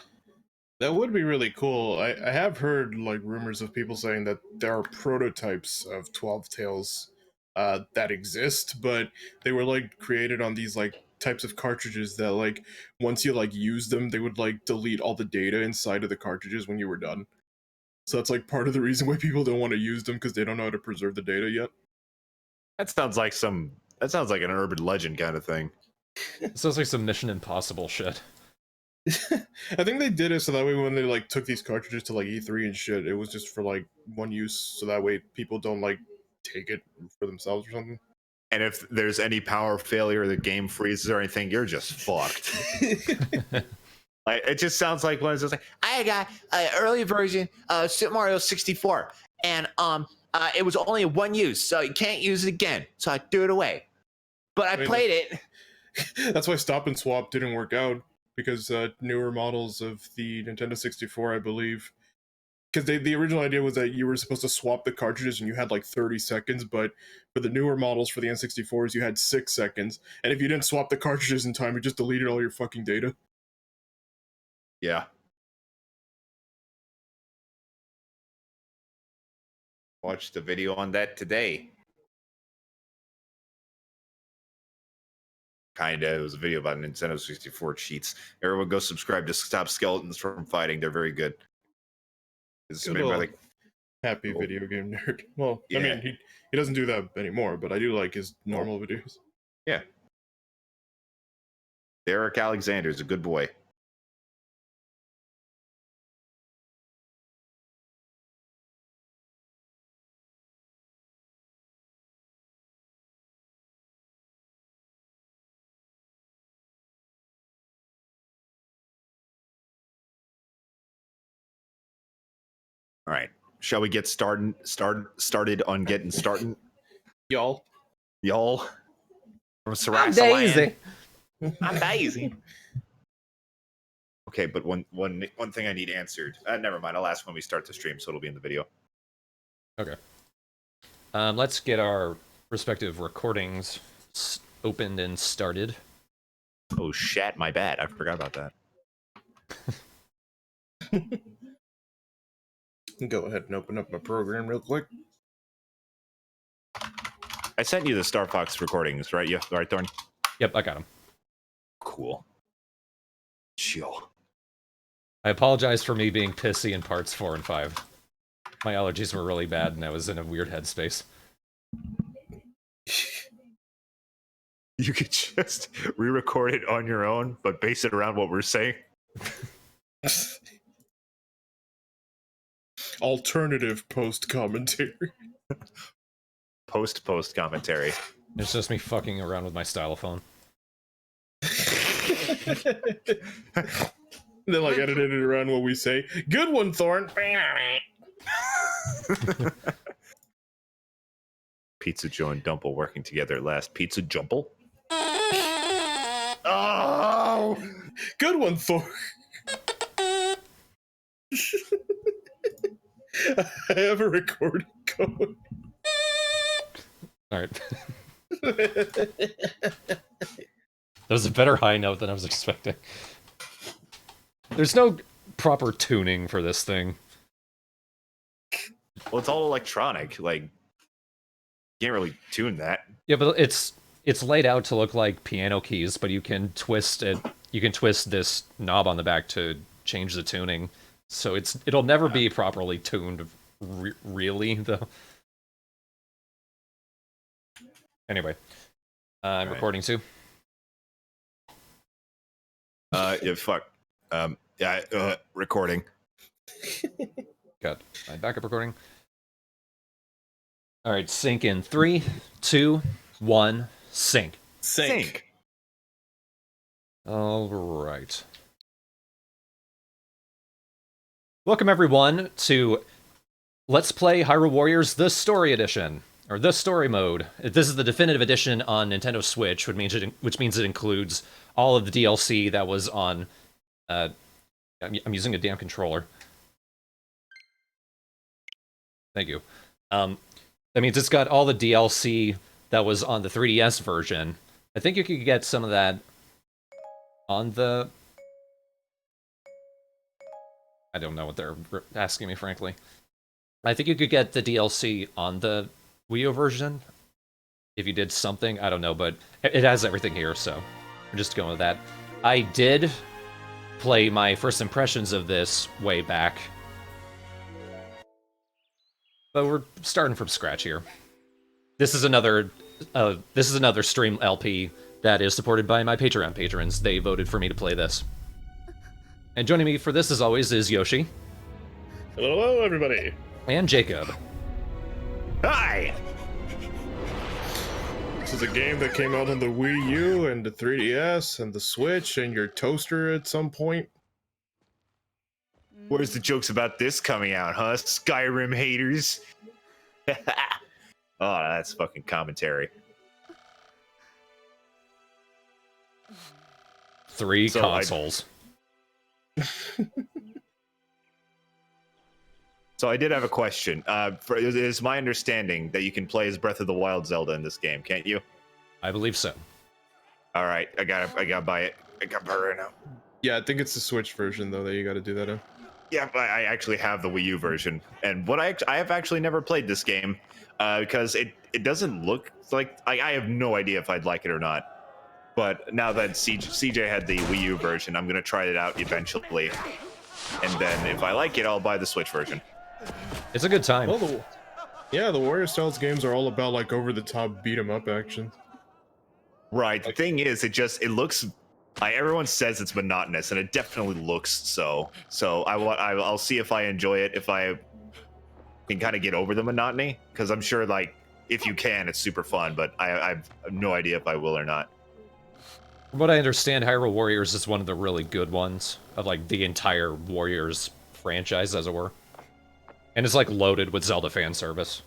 S3: That would be really cool. I have heard like rumors of people saying that there are prototypes of 12 Tales that exist, but they were like created on these like types of cartridges that like once you like use them, they would like delete all the data inside of the cartridges when you were done. So that's like part of the reason why people don't want to use them, because they don't know how to preserve the data yet.
S2: That sounds like an urban legend kind of thing.
S1: It sounds like some Mission Impossible shit.
S3: I think they did it so that way when they like took these cartridges to like E3 and shit, it was just for like one use, so that way people don't like take it for themselves or something.
S2: And if there's any power failure, the game freezes or anything, you're just fucked. Like, it just sounds like one of those like,
S5: I got an early version of Super Mario 64, and it was only one use, so you can't use it again. So I threw it away. But I
S3: Wait,
S5: played it.
S3: That's why Stop and Swap didn't work out, because newer models of the Nintendo 64, I believe, because the original idea was that you were supposed to swap the cartridges and you had like 30 seconds, but for the newer models for the N64s, you had 6 seconds, and if you didn't swap the cartridges in time, you just deleted all your fucking data.
S2: yeah. Watched a video on that today. Kinda. It was a video about Nintendo 64 cheats. Everyone go subscribe to Stop Skeletons from Fighting. They're very good. It's
S3: Good
S2: made by
S3: old
S2: like
S3: Happy
S2: Cool.
S3: video game nerd. Well,
S2: Yeah.
S3: I mean, he doesn't do that anymore, but I do like his normal videos.
S2: Yeah. Derek Alexander is a good boy. All right. Shall we get started on getting started?
S3: Y'all.
S2: Y'all.
S5: From
S1: I'm
S5: Sarasa
S1: Daisy.
S5: Land. I'm Daisy.
S2: Okay, but one thing I need answered. Never mind. I'll ask when we start the stream, so it'll be in the video.
S1: Okay. Let's get our respective recordings opened and started.
S2: Oh shit, my bad. I forgot about that.
S3: Go ahead and open up my program real quick.
S2: I sent you the Star Fox recordings, right? Yeah, right, Thorn?
S1: Yep, I got them.
S2: Cool. Chill.
S1: I apologize for me being pissy in parts 4 and 5. My allergies were really bad, and I was in a weird headspace.
S2: You could just re-record it on your own, but base it around what we're saying.
S3: Alternative post commentary.
S2: Post commentary.
S1: It's just me fucking around with my stylophone.
S3: Then like edited it around what we say. Good one, Thorn.
S2: Pizza Joe and Dumple working together at last. Pizza Jumple? Oh!
S3: Good one, Thorn. I have a recording going.
S1: Alright. That was a better high note than I was expecting. There's no proper tuning for this thing.
S2: Well, it's all electronic. Like, you can't really tune that.
S1: Yeah, but it's it's laid out to look like piano keys, but you can twist it. You can twist this knob on the back to change the tuning. So it'll never be properly tuned, really though. Anyway, I'm recording too.
S2: Yeah, fuck. Recording.
S1: Got my backup recording. All right, sync in 3, 2, 1, sync.
S2: Sync.
S1: All right. Welcome everyone to Let's Play Hyrule Warriors: The Story Edition, or The Story Mode. This is the definitive edition on Nintendo Switch, which means it includes all of the DLC that was on. I'm using a damn controller. Thank you. That means it's got all the DLC that was on the 3DS version. I think you could get some of that on the... I don't know what they're asking me, frankly. I think you could get the DLC on the Wii U version if you did something. I don't know, but it has everything here, so we're just going with that. I did play my first impressions of this way back, but we're starting from scratch here. This is another stream LP that is supported by my Patreon patrons. They voted for me to play this. And joining me for this, as always, is Yoshi.
S3: Hello, everybody.
S1: And Jacob.
S2: Hi!
S3: This is a game that came out on the Wii U and the 3DS and the Switch and your toaster at some point.
S2: Where's the jokes about this coming out, huh? Skyrim haters. Oh, that's fucking commentary.
S1: 3
S2: So
S1: consoles.
S2: So I did have a question. It is my understanding that you can play as Breath of the Wild Zelda in this game, can't you?
S1: I believe so.
S2: All right, I gotta buy it. I gotta buy it right now.
S3: Yeah, I think it's the Switch version, though, that you gotta do that in.
S2: Yeah, but I actually have the Wii U version, and I have actually never played this game because it doesn't look like I have no idea if I'd like it or not. But now that CJ had the Wii U version, I'm gonna try it out eventually, and then if I like it, I'll buy the Switch version.
S1: It's a good time.
S3: Well, the Warrior Styles games are all about like over-the-top beat-em-up action.
S2: Right. The thing is, it looks. Everyone says it's monotonous, and it definitely looks so. So I'll see if I enjoy it, if I can kind of get over the monotony, because I'm sure like if you can, it's super fun. But I have no idea if I will or not.
S1: From what I understand, Hyrule Warriors is one of the really good ones of like the entire Warriors franchise, as it were. And it's like loaded with Zelda fan service.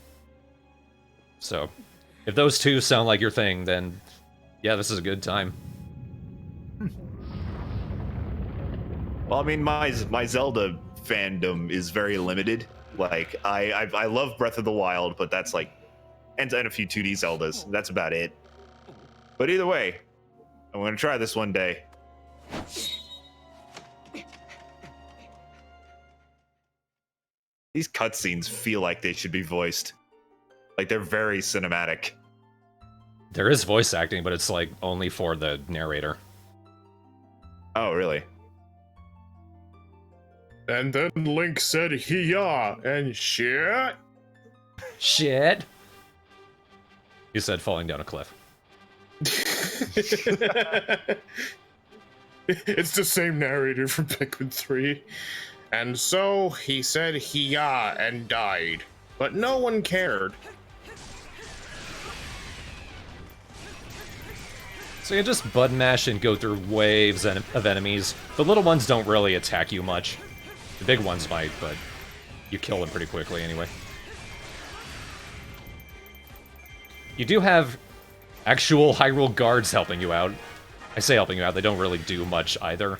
S1: So, if those two sound like your thing, then yeah, this is a good time.
S2: Well, I mean, my Zelda fandom is very limited. Like, I love Breath of the Wild, but that's like, and a few 2D Zeldas. That's about it. But either way, I'm gonna try this one day. These cutscenes feel like they should be voiced. Like they're very cinematic.
S1: There is voice acting, but it's like only for the narrator.
S2: Oh, really?
S3: And then Link said, "Hiya!" and shit.
S1: Shit. He said falling down a cliff.
S3: It's the same narrator from Pikmin 3. And so he said "Hiya" and died, but no one cared.
S1: So you just button mash and go through waves of enemies. The little ones don't really attack you much. The big ones might, but you kill them pretty quickly anyway. You do have actual Hyrule guards helping you out. I say helping you out, they don't really do much either.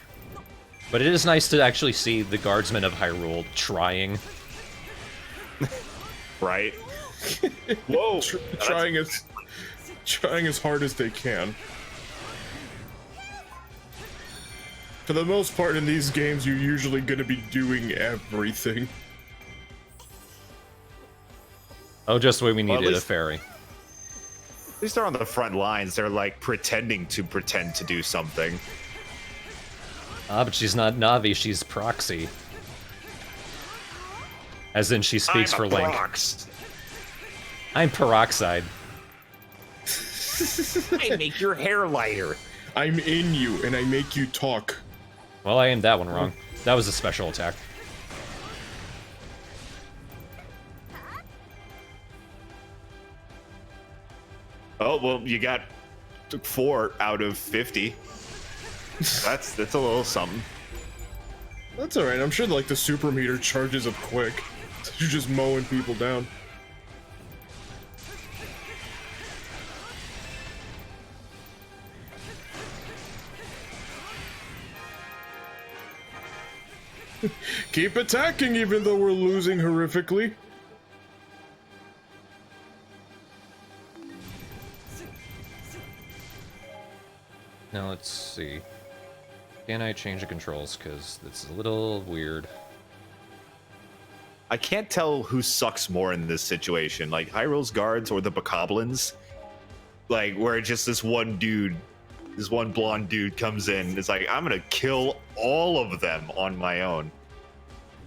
S1: But it is nice to actually see the guardsmen of Hyrule trying.
S2: Right? Whoa!
S3: Trying as hard as they can. For the most part in these games, you're usually going to be doing everything.
S1: Oh, just the way we needed
S2: Well, at least-
S1: a fairy.
S2: At least they're on the front lines. They're like pretending to do something.
S1: Ah, but she's not Navi, she's proxy. As in, she speaks for Link. I'm peroxide.
S5: I make your hair lighter.
S3: I'm in you, and I make you talk.
S1: Well, I aimed that one wrong. That was a special attack.
S2: Oh, well, you got 4 out of 50. That's a little something.
S3: That's alright, I'm sure like the super meter charges up quick. You're just mowing people down. Keep attacking even though we're losing horrifically.
S1: Now let's see. Can I change the controls? Because it's a little weird.
S2: I can't tell who sucks more in this situation, like Hyrule's guards or the Bokoblins. Like, where just this one dude, this one blonde dude comes in, is like, I'm gonna kill all of them on my own.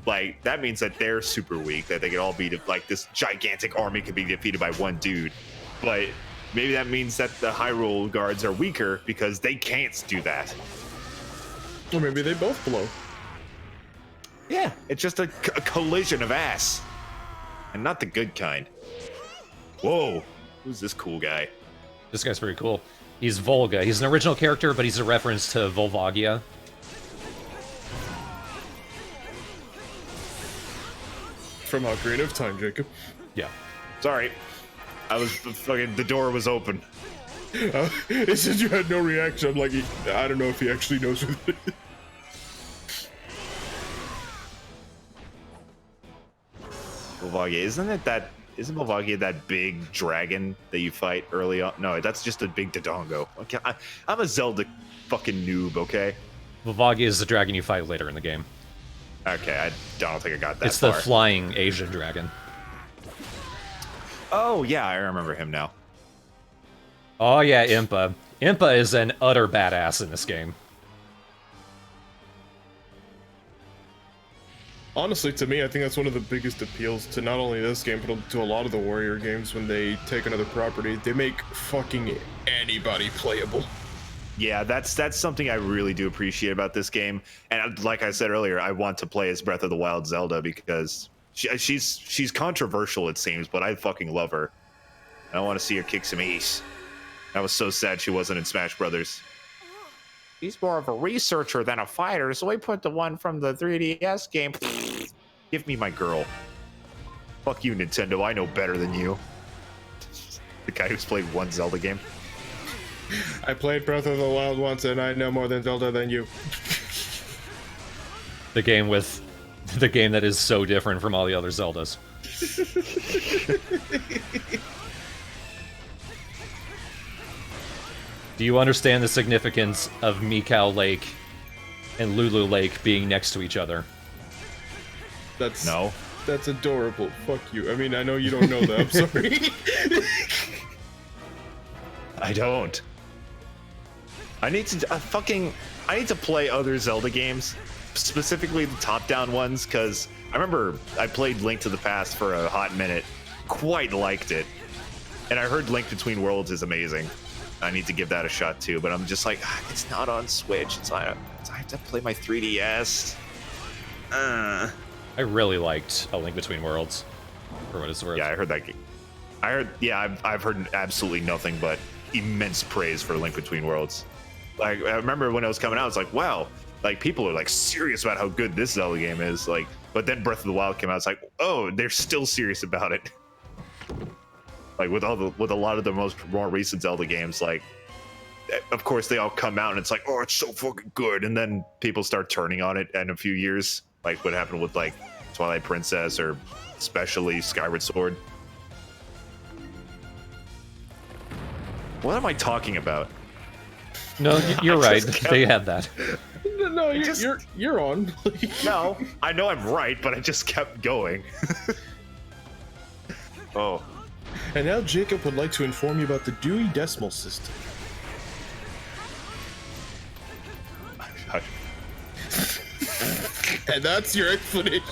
S2: Like, that means that they're super weak, that they can all be, like, this gigantic army could be defeated by one dude. But maybe that means that the Hyrule guards are weaker because they can't do that.
S3: Or maybe they both blow.
S2: Yeah, it's just a collision of ass. And not the good kind. Whoa, who's this cool guy?
S1: This guy's pretty cool. He's Volga. He's an original character, but he's a reference to Volvagia.
S3: From Ocarina of Time, Jacob.
S1: Yeah.
S2: Sorry. I was fucking, the door was open.
S3: It says you had no reaction. I'm like, I don't know if he actually knows who that is.
S2: Volvagia, isn't Volvagia that big dragon that you fight early on? No, that's just a big Dodongo. Okay, I'm a Zelda fucking noob, okay?
S1: Volvagia is the dragon you fight later in the game.
S2: Okay, I don't think I got that
S1: It's
S2: far.
S1: the flying Asian dragon.
S2: Oh, yeah, I remember him now.
S1: Oh yeah, Impa. Impa is an utter badass in this game.
S3: Honestly, to me, I think that's one of the biggest appeals to not only this game, but to a lot of the Warrior games when they take another property. They make fucking anybody playable.
S2: Yeah, that's something I really do appreciate about this game. And like I said earlier, I want to play as Breath of the Wild Zelda because she's controversial, it seems, but I fucking love her. And I want to see her kick some ass. I was so sad she wasn't in Smash Brothers.
S5: He's more of a researcher than a fighter, so we put the one from the 3DS game.
S2: Give me my girl. Fuck you, Nintendo. I know better than you. The guy who's played one Zelda game.
S3: I played Breath of the Wild once, and I know more than Zelda than you.
S1: The game that is so different from all the other Zeldas. Do you understand the significance of Mikau Lake and Lulu Lake being next to each other?
S2: No.
S3: That's adorable. Fuck you. I mean, I know you don't know that. I'm sorry.
S2: I don't. I need to play other Zelda games, specifically the top-down ones, because I remember I played Link to the Past for a hot minute, quite liked it, and I heard Link Between Worlds is amazing. I need to give that a shot too, but I'm just like, it's not on Switch. I have to play my 3DS.
S1: I really liked A Link Between Worlds, for what it's worth.
S2: Yeah, I heard that game. I've heard absolutely nothing but immense praise for Link Between Worlds. Like, I remember when it was coming out, it's like, wow, like people are like serious about how good this Zelda game is. Like, but then Breath of the Wild came out, it's like, oh, they're still serious about it. Like with a lot of the more recent Zelda games, like, of course they all come out and it's like, oh, it's so fucking good, and then people start turning on it in a few years, like what happened with like Twilight Princess or especially Skyward Sword. What am I talking about?
S1: No, you're right. They had that.
S3: No, you're on.
S2: No, I know I'm right, but I just kept going. Oh.
S3: And now Jacob would like to inform you about the Dewey Decimal System. And that's your explanation.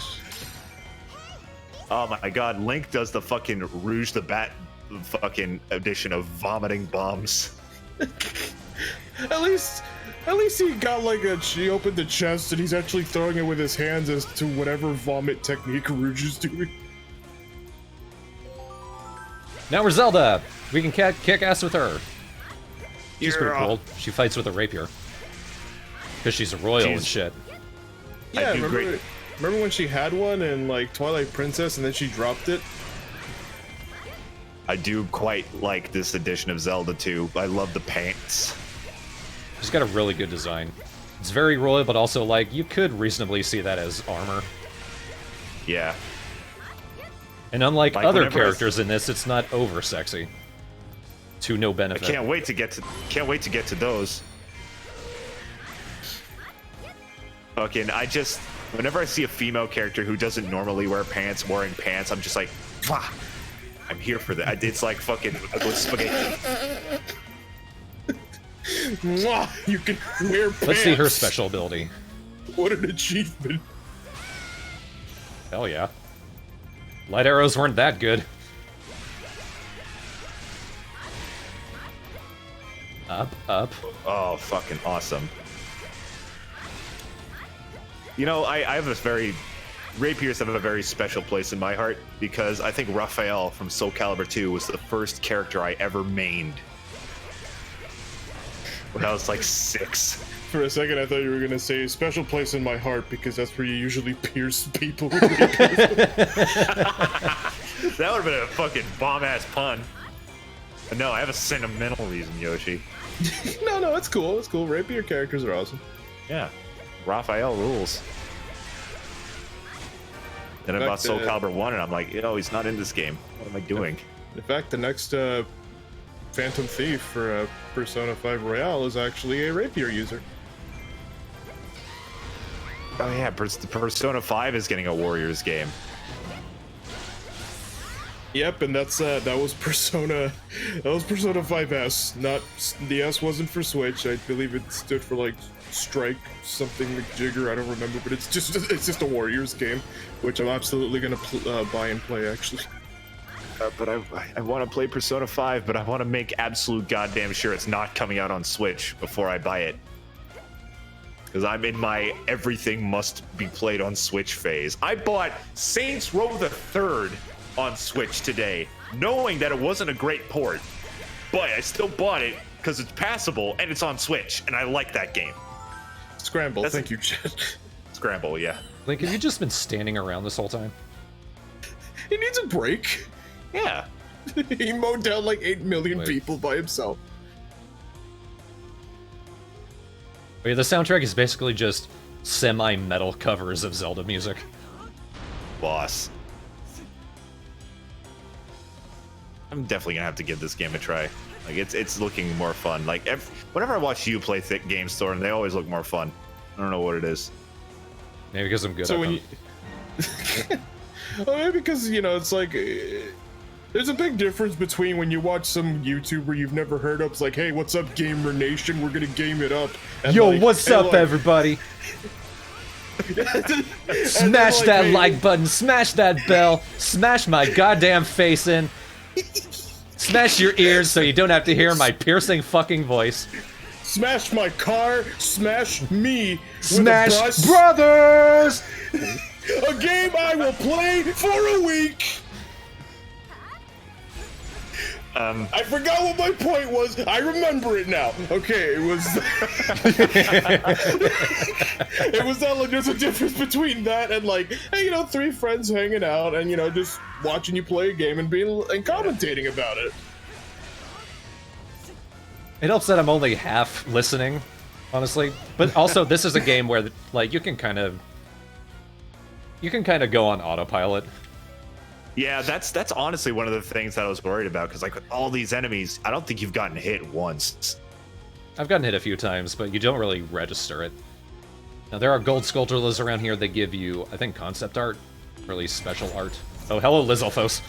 S2: Oh my god, Link does the fucking Rouge the Bat fucking edition of vomiting bombs.
S3: At least he got like she opened the chest and he's actually throwing it with his hands as to whatever vomit technique Rouge is doing.
S1: Now we're Zelda! We can kick ass with her. She's pretty
S2: Yeah.
S1: cool. She fights with a rapier. Because she's a royal and shit.
S3: Yeah,
S2: do
S3: remember when she had one in like Twilight Princess and then she dropped it?
S2: I do quite like this edition of Zelda 2. I love the pants.
S1: She's got a really good design. It's very royal, but also, like, you could reasonably see that as armor.
S2: Yeah.
S1: And unlike
S2: Like,
S1: other
S2: whenever
S1: characters in this, it's not over sexy. To no
S2: I
S1: benefit.
S2: can't wait to get to those. Fucking, whenever I see a female character who doesn't normally wear pants wearing pants, I'm just like, "Wah, I'm here for that." It's like fucking with spaghetti.
S3: Mwah, you can wear pants.
S1: Let's see her special ability.
S3: What an achievement.
S1: Hell yeah. Light arrows weren't that good. Up, up.
S2: Oh, fucking awesome. You know, I have this rapiers have a very special place in my heart because I think Raphael from Soul Calibur 2 was the first character I ever mained when I was like 6.
S3: For a second, I thought you were gonna say special place in my heart because that's where you usually pierce people with rapiers.
S2: That would have been a fucking bomb-ass pun. But no, I have a sentimental reason, Yoshi.
S3: No, it's cool. It's cool. Rapier characters are awesome.
S2: Yeah, Raphael rules. Then I bought Soul Calibur 1 and I'm like, he's not in this game. What am I doing?
S3: In fact, the next Phantom Thief for Persona 5 Royale is actually a rapier user.
S2: Oh yeah, Persona 5 is getting a Warriors game.
S3: Yep, and that was Persona 5S. Not the S wasn't for Switch. I believe it stood for like Strike something McJigger. I don't remember, but it's just a Warriors game, which I'm absolutely gonna buy and play actually.
S2: But I want to play Persona 5, but I want to make absolute goddamn sure it's not coming out on Switch before I buy it. Because I'm in my everything must be played on Switch phase. I bought Saints Row the Third on Switch today, knowing that it wasn't a great port, but I still bought it because it's passable and it's on Switch, and I like that game.
S3: Scramble, thank you, Chad.
S2: Scramble, yeah.
S1: Link, have you just been standing around this whole time?
S3: He needs a break.
S2: Yeah.
S3: He mowed down like 8 million
S1: Wait.
S3: people by himself.
S1: Wait, the soundtrack is basically just semi-metal covers of Zelda music.
S2: Boss. I'm definitely gonna have to give this game a try. Like it's looking more fun. Like whenever I watch you play Thick Game Store, they always look more fun. I don't know what it is.
S1: Maybe because I'm good
S3: So
S1: at
S3: when
S1: them.
S3: you, oh yeah, because it's like there's a big difference between when you watch some YouTuber you've never heard of. It's like, hey, what's up, Gamer Nation? We're gonna game it up. And
S1: Yo,
S3: like,
S1: what's
S3: and
S1: up,
S3: like-
S1: everybody? Smash that
S3: hey,
S1: like button, smash that bell, smash my goddamn face in. Smash your ears so you don't have to hear my piercing fucking voice.
S3: Smash my car, smash me with a
S1: Smash
S3: bus.
S1: Brothers!
S3: A game I will play for a week. I forgot what my point was. I remember it now. Okay, it was. It was that like there's a difference between that and like, hey, 3 friends hanging out and just watching you play a game and commentating about it.
S1: It helps that I'm only half listening, honestly. But also, this is a game where like you can kind of go on autopilot.
S2: Yeah, that's honestly one of the things that I was worried about, because like with all these enemies, I don't think you've gotten hit once.
S1: I've gotten hit a few times, but you don't really register it. Now, there are gold sculptures around here that give you, I think, concept art, or at least special art. Oh, hello, Lizalfos.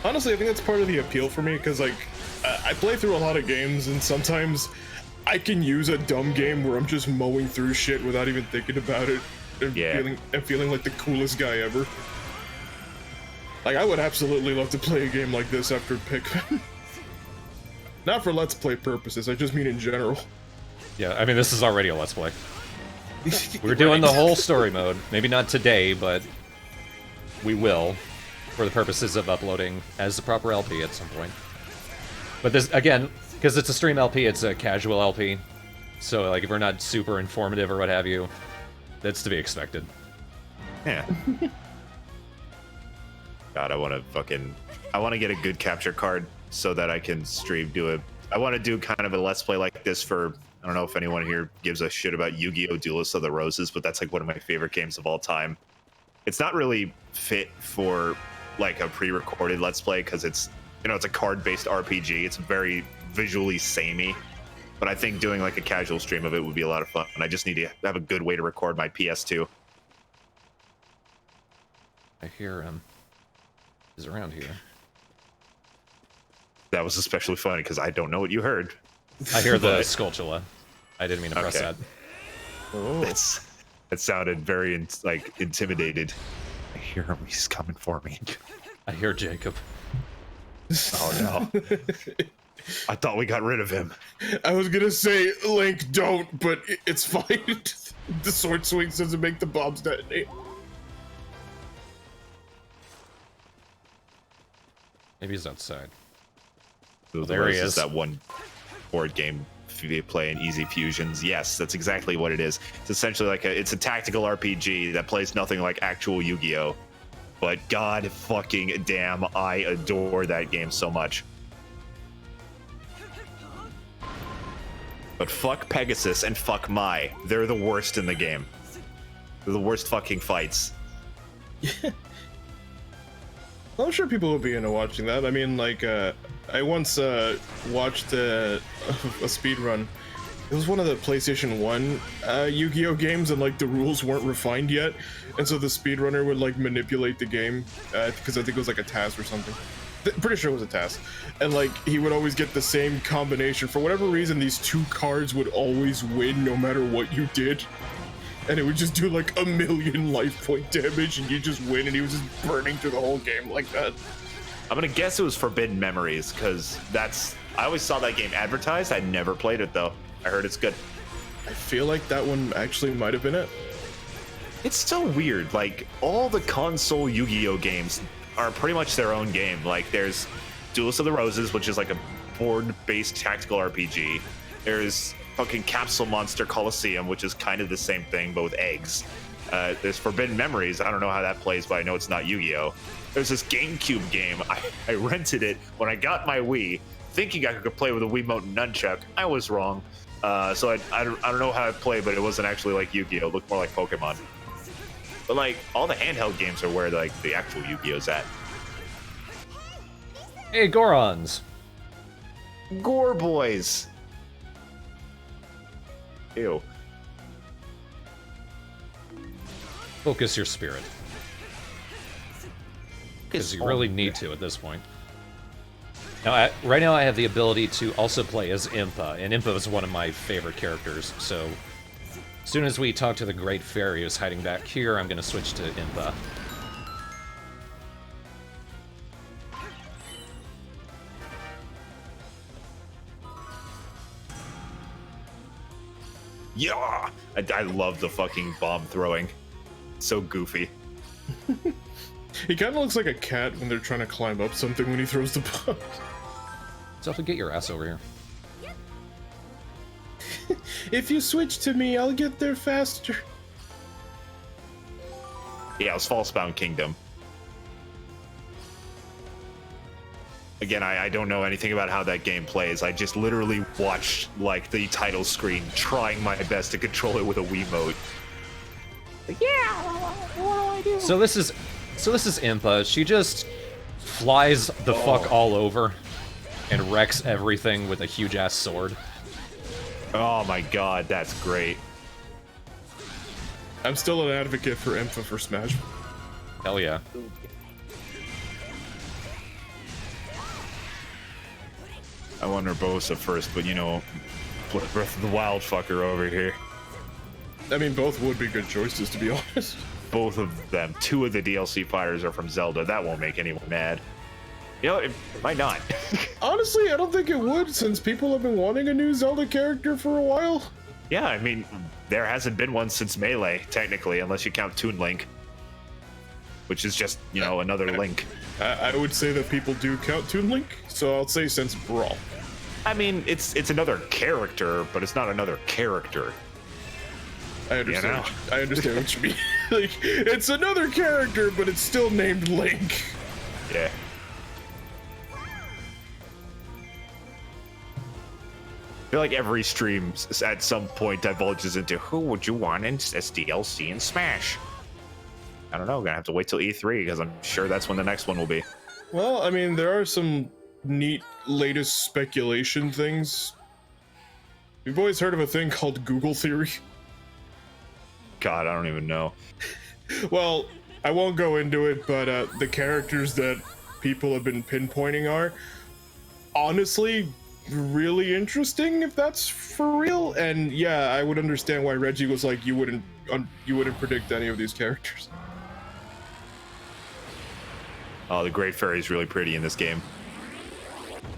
S3: Honestly, I think that's part of the appeal for me, because like I play through a lot of games, and sometimes I can use a dumb game where I'm just mowing through shit without even thinking about it, and feeling like the coolest guy ever. Like, I would absolutely love to play a game like this after Pikmin. Not for Let's Play purposes, I just mean in general.
S1: Yeah, I mean, this is already a Let's Play. We're doing the whole story mode. Maybe not today, but we will, for the purposes of uploading as the proper LP at some point. But this, again, because it's a stream LP, it's a casual LP. So, like, if we're not super informative or what have you, that's to be expected.
S2: Yeah. God, I want to get a good capture card so that I can I want to do kind of a Let's Play like this for, I don't know if anyone here gives a shit about Yu-Gi-Oh! Duelist of the Roses, but that's like one of my favorite games of all time. It's not really fit for like a pre-recorded Let's Play because it's, you know, it's a card-based RPG. It's very visually samey, but I think doing like a casual stream of it would be a lot of fun. And I just need to have a good way to record my PS2.
S1: I hear him. He's around here.
S2: That was especially funny because I don't know what you heard.
S1: I hear the Skulltula. I didn't mean to press
S2: Okay.
S1: that.
S3: Oh.
S2: It sounded very intimidated. I hear him. He's coming for me.
S1: I hear Jacob.
S2: Oh no! I thought we got rid of him.
S3: I was gonna say, Link, don't, but it's fine. The sword swings doesn't make the bombs detonate.
S1: Maybe he's outside.
S2: Ooh,
S1: there he is.
S2: That one board game you play in Easy Fusions. Yes, that's exactly what it is. It's essentially like it's a tactical RPG that plays nothing like actual Yu-Gi-Oh! But god fucking damn, I adore that game so much. But fuck Pegasus and fuck Mai. They're the worst in the game. They're the worst fucking fights.
S3: I'm sure people will be into watching that. I mean, like, I once watched a speed run. It was one of the PlayStation 1 Yu-Gi-Oh! Games, and like the rules weren't refined yet, and so the speedrunner would like manipulate the game because I think it was like a task or something. Pretty sure it was a task, and like he would always get the same combination. For whatever reason, these two cards would always win no matter what you did. And it would just do like 1,000,000 life point damage, and you just win, and he was just burning through the whole game like that.
S2: I'm gonna guess it was Forbidden Memories, because I always saw that game advertised. I never played it though. I heard it's good.
S3: I feel like that one actually might have been it.
S2: It's so weird. Like, all the console Yu-Gi-Oh! Games are pretty much their own game. Like, there's Duelist of the Roses, which is like a board-based tactical RPG. There's fucking Capsule Monster Coliseum, which is kind of the same thing, but with eggs. There's Forbidden Memories. I don't know how that plays, but I know it's not Yu-Gi-Oh! There's this GameCube game. I rented it when I got my Wii, thinking I could play with a Wiimote and nunchuck. I was wrong. So I don't know how it played, but it wasn't actually like Yu-Gi-Oh! It looked more like Pokemon. But like, all the handheld games are where like the actual Yu-Gi-Oh's at.
S1: Hey, Gorons!
S2: Gore Boys! Ew.
S1: Focus your spirit. Because you really need to at this point. Now, right now I have the ability to also play as Impa, and Impa is one of my favorite characters, so as soon as we talk to the Great Fairy who's hiding back here, I'm going to switch to Impa.
S2: Yeah! I love the fucking bomb throwing. So goofy.
S3: He kind of looks like a cat when they're trying to climb up something when he throws the bomb.
S1: So to get your ass over here.
S3: If you switch to me, I'll get there faster.
S2: Yeah, it was Falsebound Kingdom. Again, I don't know anything about how that game plays. I just literally watched, like, the title screen, trying my best to control it with a Wiimote.
S1: So this is Impa. She just flies the fuck all over and wrecks everything with a huge ass sword.
S2: Oh my god, that's great.
S3: I'm still an advocate for Impha for Smash.
S1: Hell yeah.
S2: I want Urbosa first, but you know, Breath of the Wild fucker over here.
S3: I mean, both would be good choices, to be honest.
S2: Both of them. 2 of the DLC fighters are from Zelda. That won't make anyone mad. You know, it might not.
S3: Honestly, I don't think it would, since people have been wanting a new Zelda character for a while.
S2: Yeah, I mean, there hasn't been one since Melee, technically, unless you count Toon Link. Which is just, you know, another Link.
S3: I would say that people do count Toon Link, so I'll say since Brawl.
S2: I mean, it's another character, but it's not another character.
S3: I understand.
S2: You know?
S3: I understand what you mean. Like, it's another character, but it's still named Link.
S2: Yeah. I feel like every stream at some point divulges into who would you want as DLC in Smash? I don't know. Gonna have to wait till E3 because I'm sure that's when the next one will be.
S3: Well, I mean, there are some neat latest speculation things. You've always heard of a thing called Google theory?
S2: God, I don't even know.
S3: Well, I won't go into it, but the characters that people have been pinpointing are honestly really interesting, if that's for real. And yeah, I would understand why Reggie was like, you wouldn't predict any of these characters.
S2: Oh, the Great Fairy is really pretty in this game.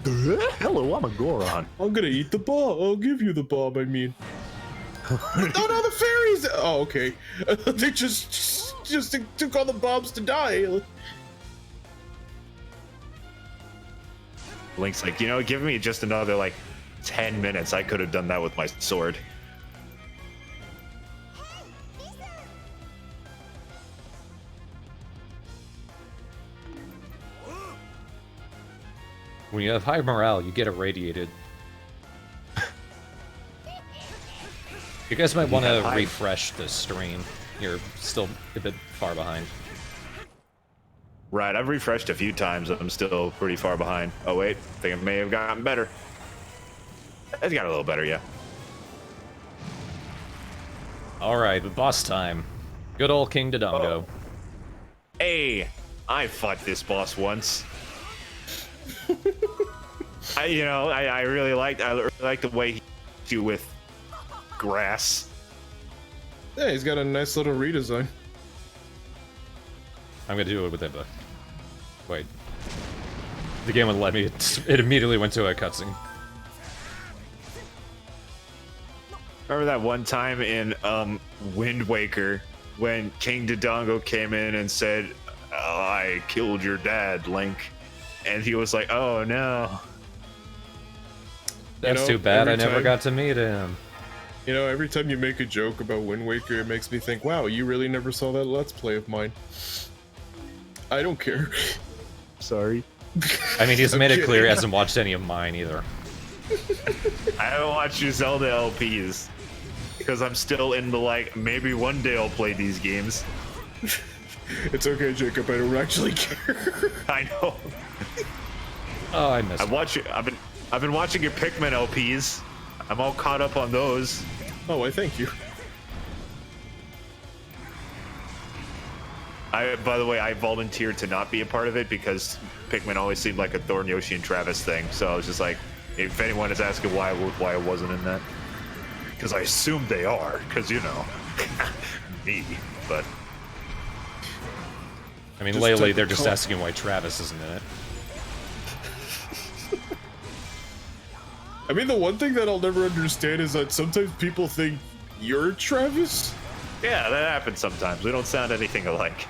S2: Hello, I'm a Goron.
S3: I'm gonna eat the bomb. I'll give you the bomb, I mean. Oh no, the fairies! Oh, okay. They just took all the bombs to die.
S2: Link's like, you know, give me just another, like, 10 minutes. I could have done that with my sword.
S1: When you have high morale, you get irradiated. You guys might want to refresh the stream. You're still a bit far behind.
S2: Right, I've refreshed a few times. I'm still pretty far behind. Oh, wait. I think it may have gotten better. It's got a little better, yeah.
S1: Alright, the boss time. Good old King Dodongo.
S2: Oh. Hey, I fought this boss once. I really liked the way he hit you with grass.
S3: Yeah, he's got a nice little redesign.
S1: I'm gonna do it with it, but... Wait. The game would let me. It immediately went to a cutscene.
S2: Remember that one time in Wind Waker when King Dodongo came in and said, oh, I killed your dad, Link. And he was like, oh no.
S1: That's too bad I never got to meet him.
S3: You know, every time you make a joke about Wind Waker, it makes me think, wow, you really never saw that Let's Play of mine. I don't care.
S2: Sorry.
S1: I mean, he's made it clear he hasn't watched any of mine either.
S2: I haven't watched your Zelda LPs because I'm still in the, like, maybe one day I'll play these games.
S3: It's okay, Jacob, I don't actually care.
S2: I know.
S1: Oh, I missed.
S2: I've been watching your Pikmin LPs. I'm all caught up on those.
S3: Oh, I thank you.
S2: By the way, I volunteered to not be a part of it because Pikmin always seemed like a Thorn, Yoshi, and Travis thing. So I was just like, if anyone is asking why I wasn't in that, because I assumed they are, because you know, me. But
S1: I mean, lately they're just asking why Travis isn't in it.
S3: I mean, the one thing that I'll never understand is that sometimes people think you're Travis.
S2: yeah, that happens sometimes. We don't sound anything alike.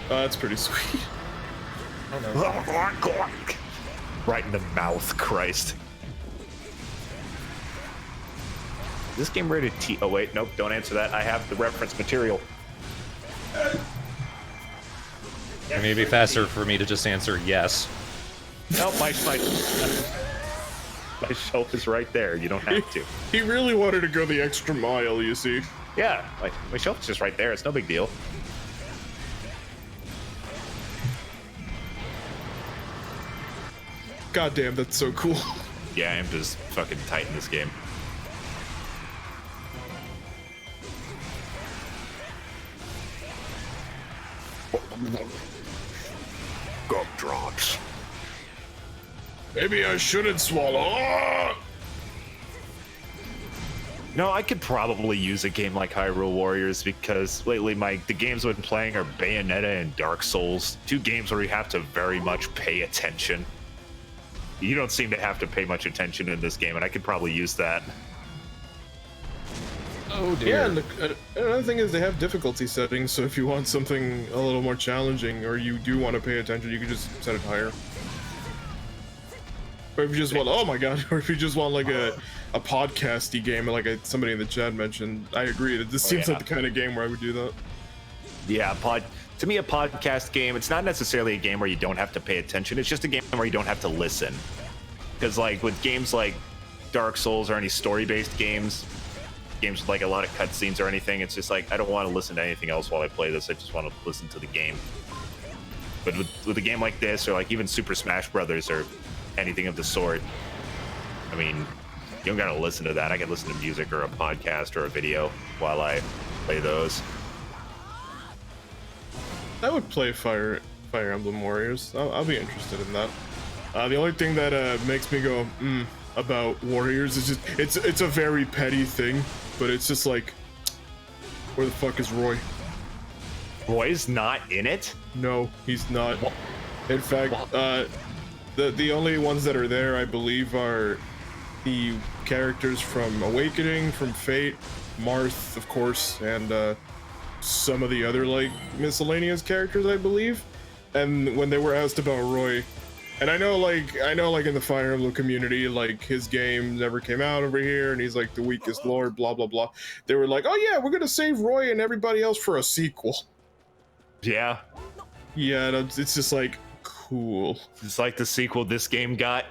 S3: That's pretty sweet.
S2: Right in the mouth, Christ. Is this game rated T? Oh wait, nope, don't answer that. I have the reference material.
S1: I mean, it'd be faster for me to just answer yes.
S2: Nope, my shelf is right there. You don't have to.
S3: He really wanted to go the extra mile, you see.
S2: Yeah, my shelf is just right there. It's no big deal.
S3: God damn, that's so cool.
S2: Yeah, Imp is fucking tight in this game. Gumdrops.
S3: Maybe I shouldn't swallow. Ah!
S2: No, I could probably use a game like Hyrule Warriors because lately the games I've been playing are Bayonetta and Dark Souls, 2 games where you have to very much pay attention. You don't seem to have to pay much attention in this game, and I could probably use that.
S1: Oh dear.
S3: Yeah, and another thing is they have difficulty settings, so if you want something a little more challenging, or you do want to pay attention, you can just set it higher. Or if you just want, oh my god, or if you just want like a podcasty game, like somebody in the chat mentioned, I agree. This seems like the kind of game where I would do that.
S2: Yeah, to me, a podcast game, it's not necessarily a game where you don't have to pay attention. It's just a game where you don't have to listen. Because like with games like Dark Souls or any story-based games with like a lot of cutscenes or anything, it's just like I don't want to listen to anything else while I play this. I just want to listen to the game. But with a game like this, or like even Super Smash Brothers or anything of the sort, I mean, you don't gotta listen to that. I can listen to music or a podcast or a video while I play those.
S3: I would play Fire Emblem Warriors. I'll be interested in that. The only thing that makes me go about Warriors is just it's a very petty thing, but it's just like, where the fuck is Roy?
S2: Roy's not in it?
S3: No, he's not. In fact, the only ones that are there, I believe, are the characters from Awakening, from Fate, Marth, of course, and some of the other like miscellaneous characters, I believe. And when they were asked about Roy, and I know like in the Fire Emblem community, like his game never came out over here, and he's like the weakest lord, blah blah blah. They were like, oh yeah, we're gonna save Roy and everybody else for a sequel.
S2: Yeah.
S3: Yeah, it's just like cool.
S2: It's like the sequel this game got.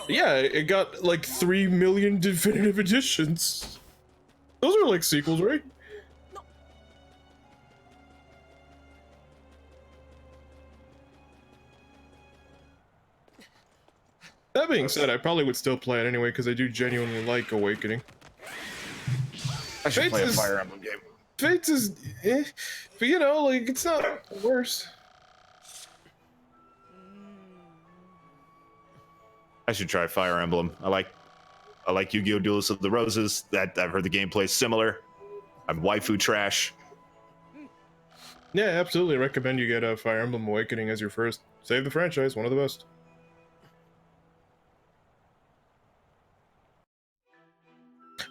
S3: Yeah, it got like 3 million definitive editions. Those are like sequels, right? That being said, I probably would still play it anyway because I do genuinely like Awakening.
S2: I should
S3: Fates
S2: play a
S3: is-
S2: Fire Emblem game.
S3: Fates is, but you know, like it's not worse.
S2: I should try Fire Emblem. I like Yu-Gi-Oh! Duelist of the Roses. That I've heard the gameplay is similar. I'm waifu trash.
S3: Yeah, absolutely. I recommend you get Fire Emblem Awakening as your first. Save the franchise, one of the best.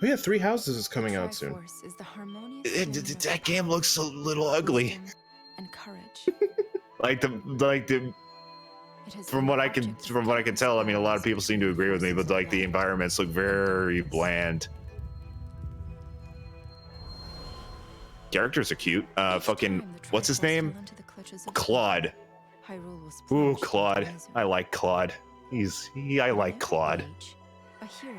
S3: Oh yeah, Three Houses is coming out soon.
S6: Is the harmonious
S2: That game looks a little ugly.
S6: and courage.
S2: Like the from what I can tell, I mean, a lot of people seem to agree with me, but like the environments look very bland. Characters are cute. Fucking what's his name? Claude. Ooh, Claude. I like Claude. I like Claude.
S6: A hero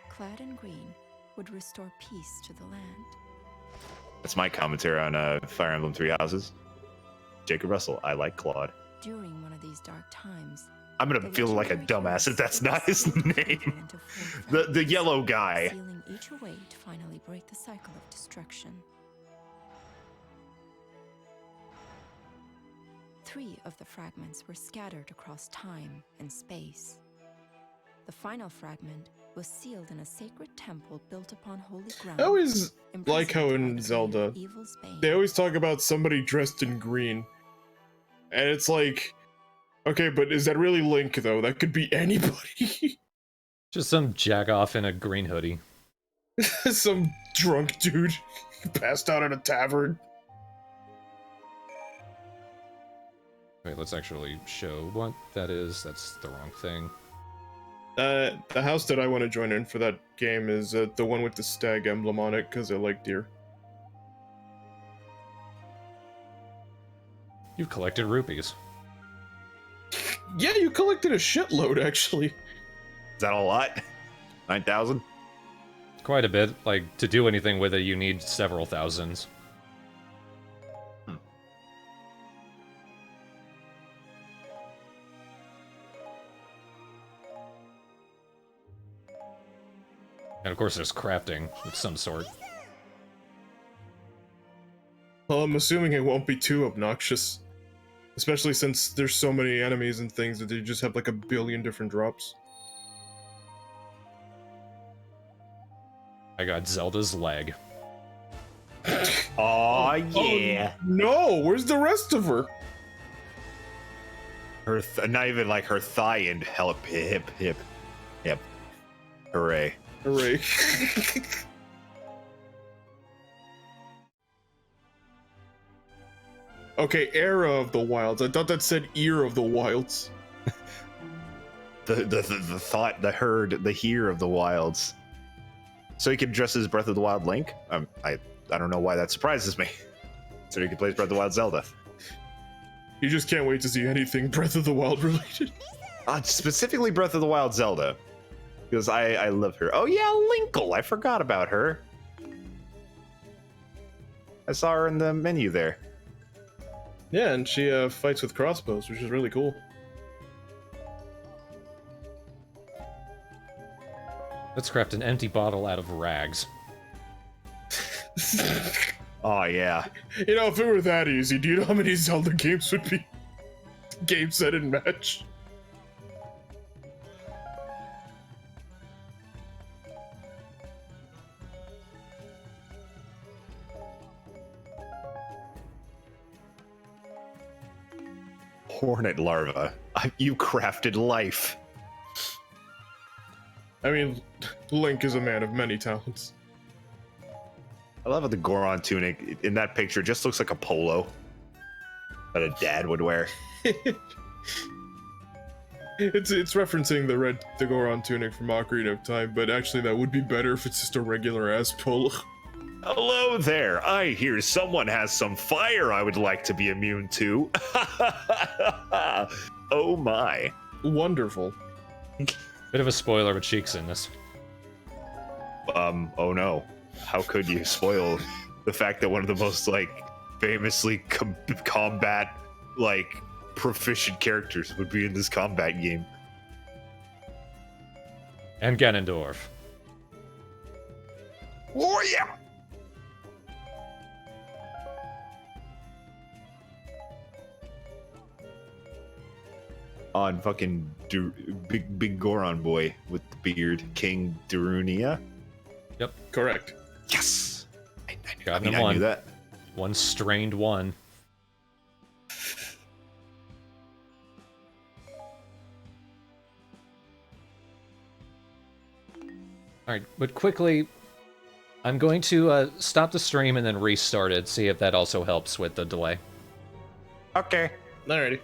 S6: clad in green would restore peace to the land.
S2: That's my commentary on Fire Emblem Three Houses. Jacob Russell. I like Claude.
S6: During one of these dark times,
S2: I'm gonna feel like a dumbass if that's not his name. The yellow guy.
S6: sealing each away to finally break the cycle of destruction. 3 of the fragments were scattered across time and space. The final fragment was sealed in a sacred temple built upon holy ground.
S3: I always like how in
S6: imprisoned by the
S3: Zelda,
S6: evil's bane.
S3: they always talk about somebody dressed in green. And it's like, okay, but is that really Link, though? That could be anybody.
S1: Just some jack-off in a green hoodie.
S3: Some drunk dude passed out at a tavern.
S1: Wait, let's actually show what that is. That's the wrong thing.
S3: The house that I want to join in for that game is the one with the stag emblem on it, because I like deer.
S1: You've collected rupees.
S3: Yeah, you collected a shitload, actually.
S2: Is that a lot? 9,000?
S1: Quite a bit. Like, to do anything with it, you need several thousands. And of course there's crafting of some sort.
S3: Well, I'm assuming it won't be too obnoxious. Especially since there's so many enemies and things that they just have like a billion different drops.
S1: I got Zelda's leg.
S2: Aw, yeah.
S3: Oh, no, where's the rest of her?
S2: Her not even like her thigh and hip. Hooray.
S3: Hooray. Okay, Era of the Wilds. I thought that said Ear of the Wilds.
S2: The thought, the herd, the hear of the wilds. So he could dress as Breath of the Wild Link? I don't know why that surprises me. So he could play as Breath of the Wild Zelda.
S3: You just can't wait to see anything Breath of the Wild related.
S2: Specifically Breath of the Wild Zelda. Because I love her. Oh yeah, Linkle! I forgot about her. I saw her in the menu there.
S3: Yeah, and she fights with crossbows, which is really cool.
S1: Let's craft an empty bottle out of rags.
S2: Oh yeah.
S3: You know, if it were that easy, do you know how many Zelda games would be game, set, and match?
S2: Hornet larva. You crafted life.
S3: I mean, Link is a man of many talents.
S2: I love how the Goron tunic in that picture just looks like a polo that a dad would wear.
S3: It's referencing the Goron tunic from Ocarina of Time, but actually that would be better if it's just a regular ass polo.
S2: Hello there. I hear someone has some fire I would like to be immune to. Oh my.
S3: Wonderful.
S1: Bit of a spoiler, but Cheek's in this.
S2: Oh no. How could you spoil the fact that one of the most, like, famously combat, like, proficient characters would be in this combat game?
S1: And Ganondorf.
S2: Oh yeah! On fucking big Goron boy with the beard, King Darunia.
S1: Yep.
S3: Correct.
S2: Yes.
S1: Got
S2: I
S1: one.
S2: knew that.
S1: One strained one. Alright, but quickly, I'm going to stop the stream and then restart it, see if that also helps with the delay.
S2: Okay.
S3: Alrighty.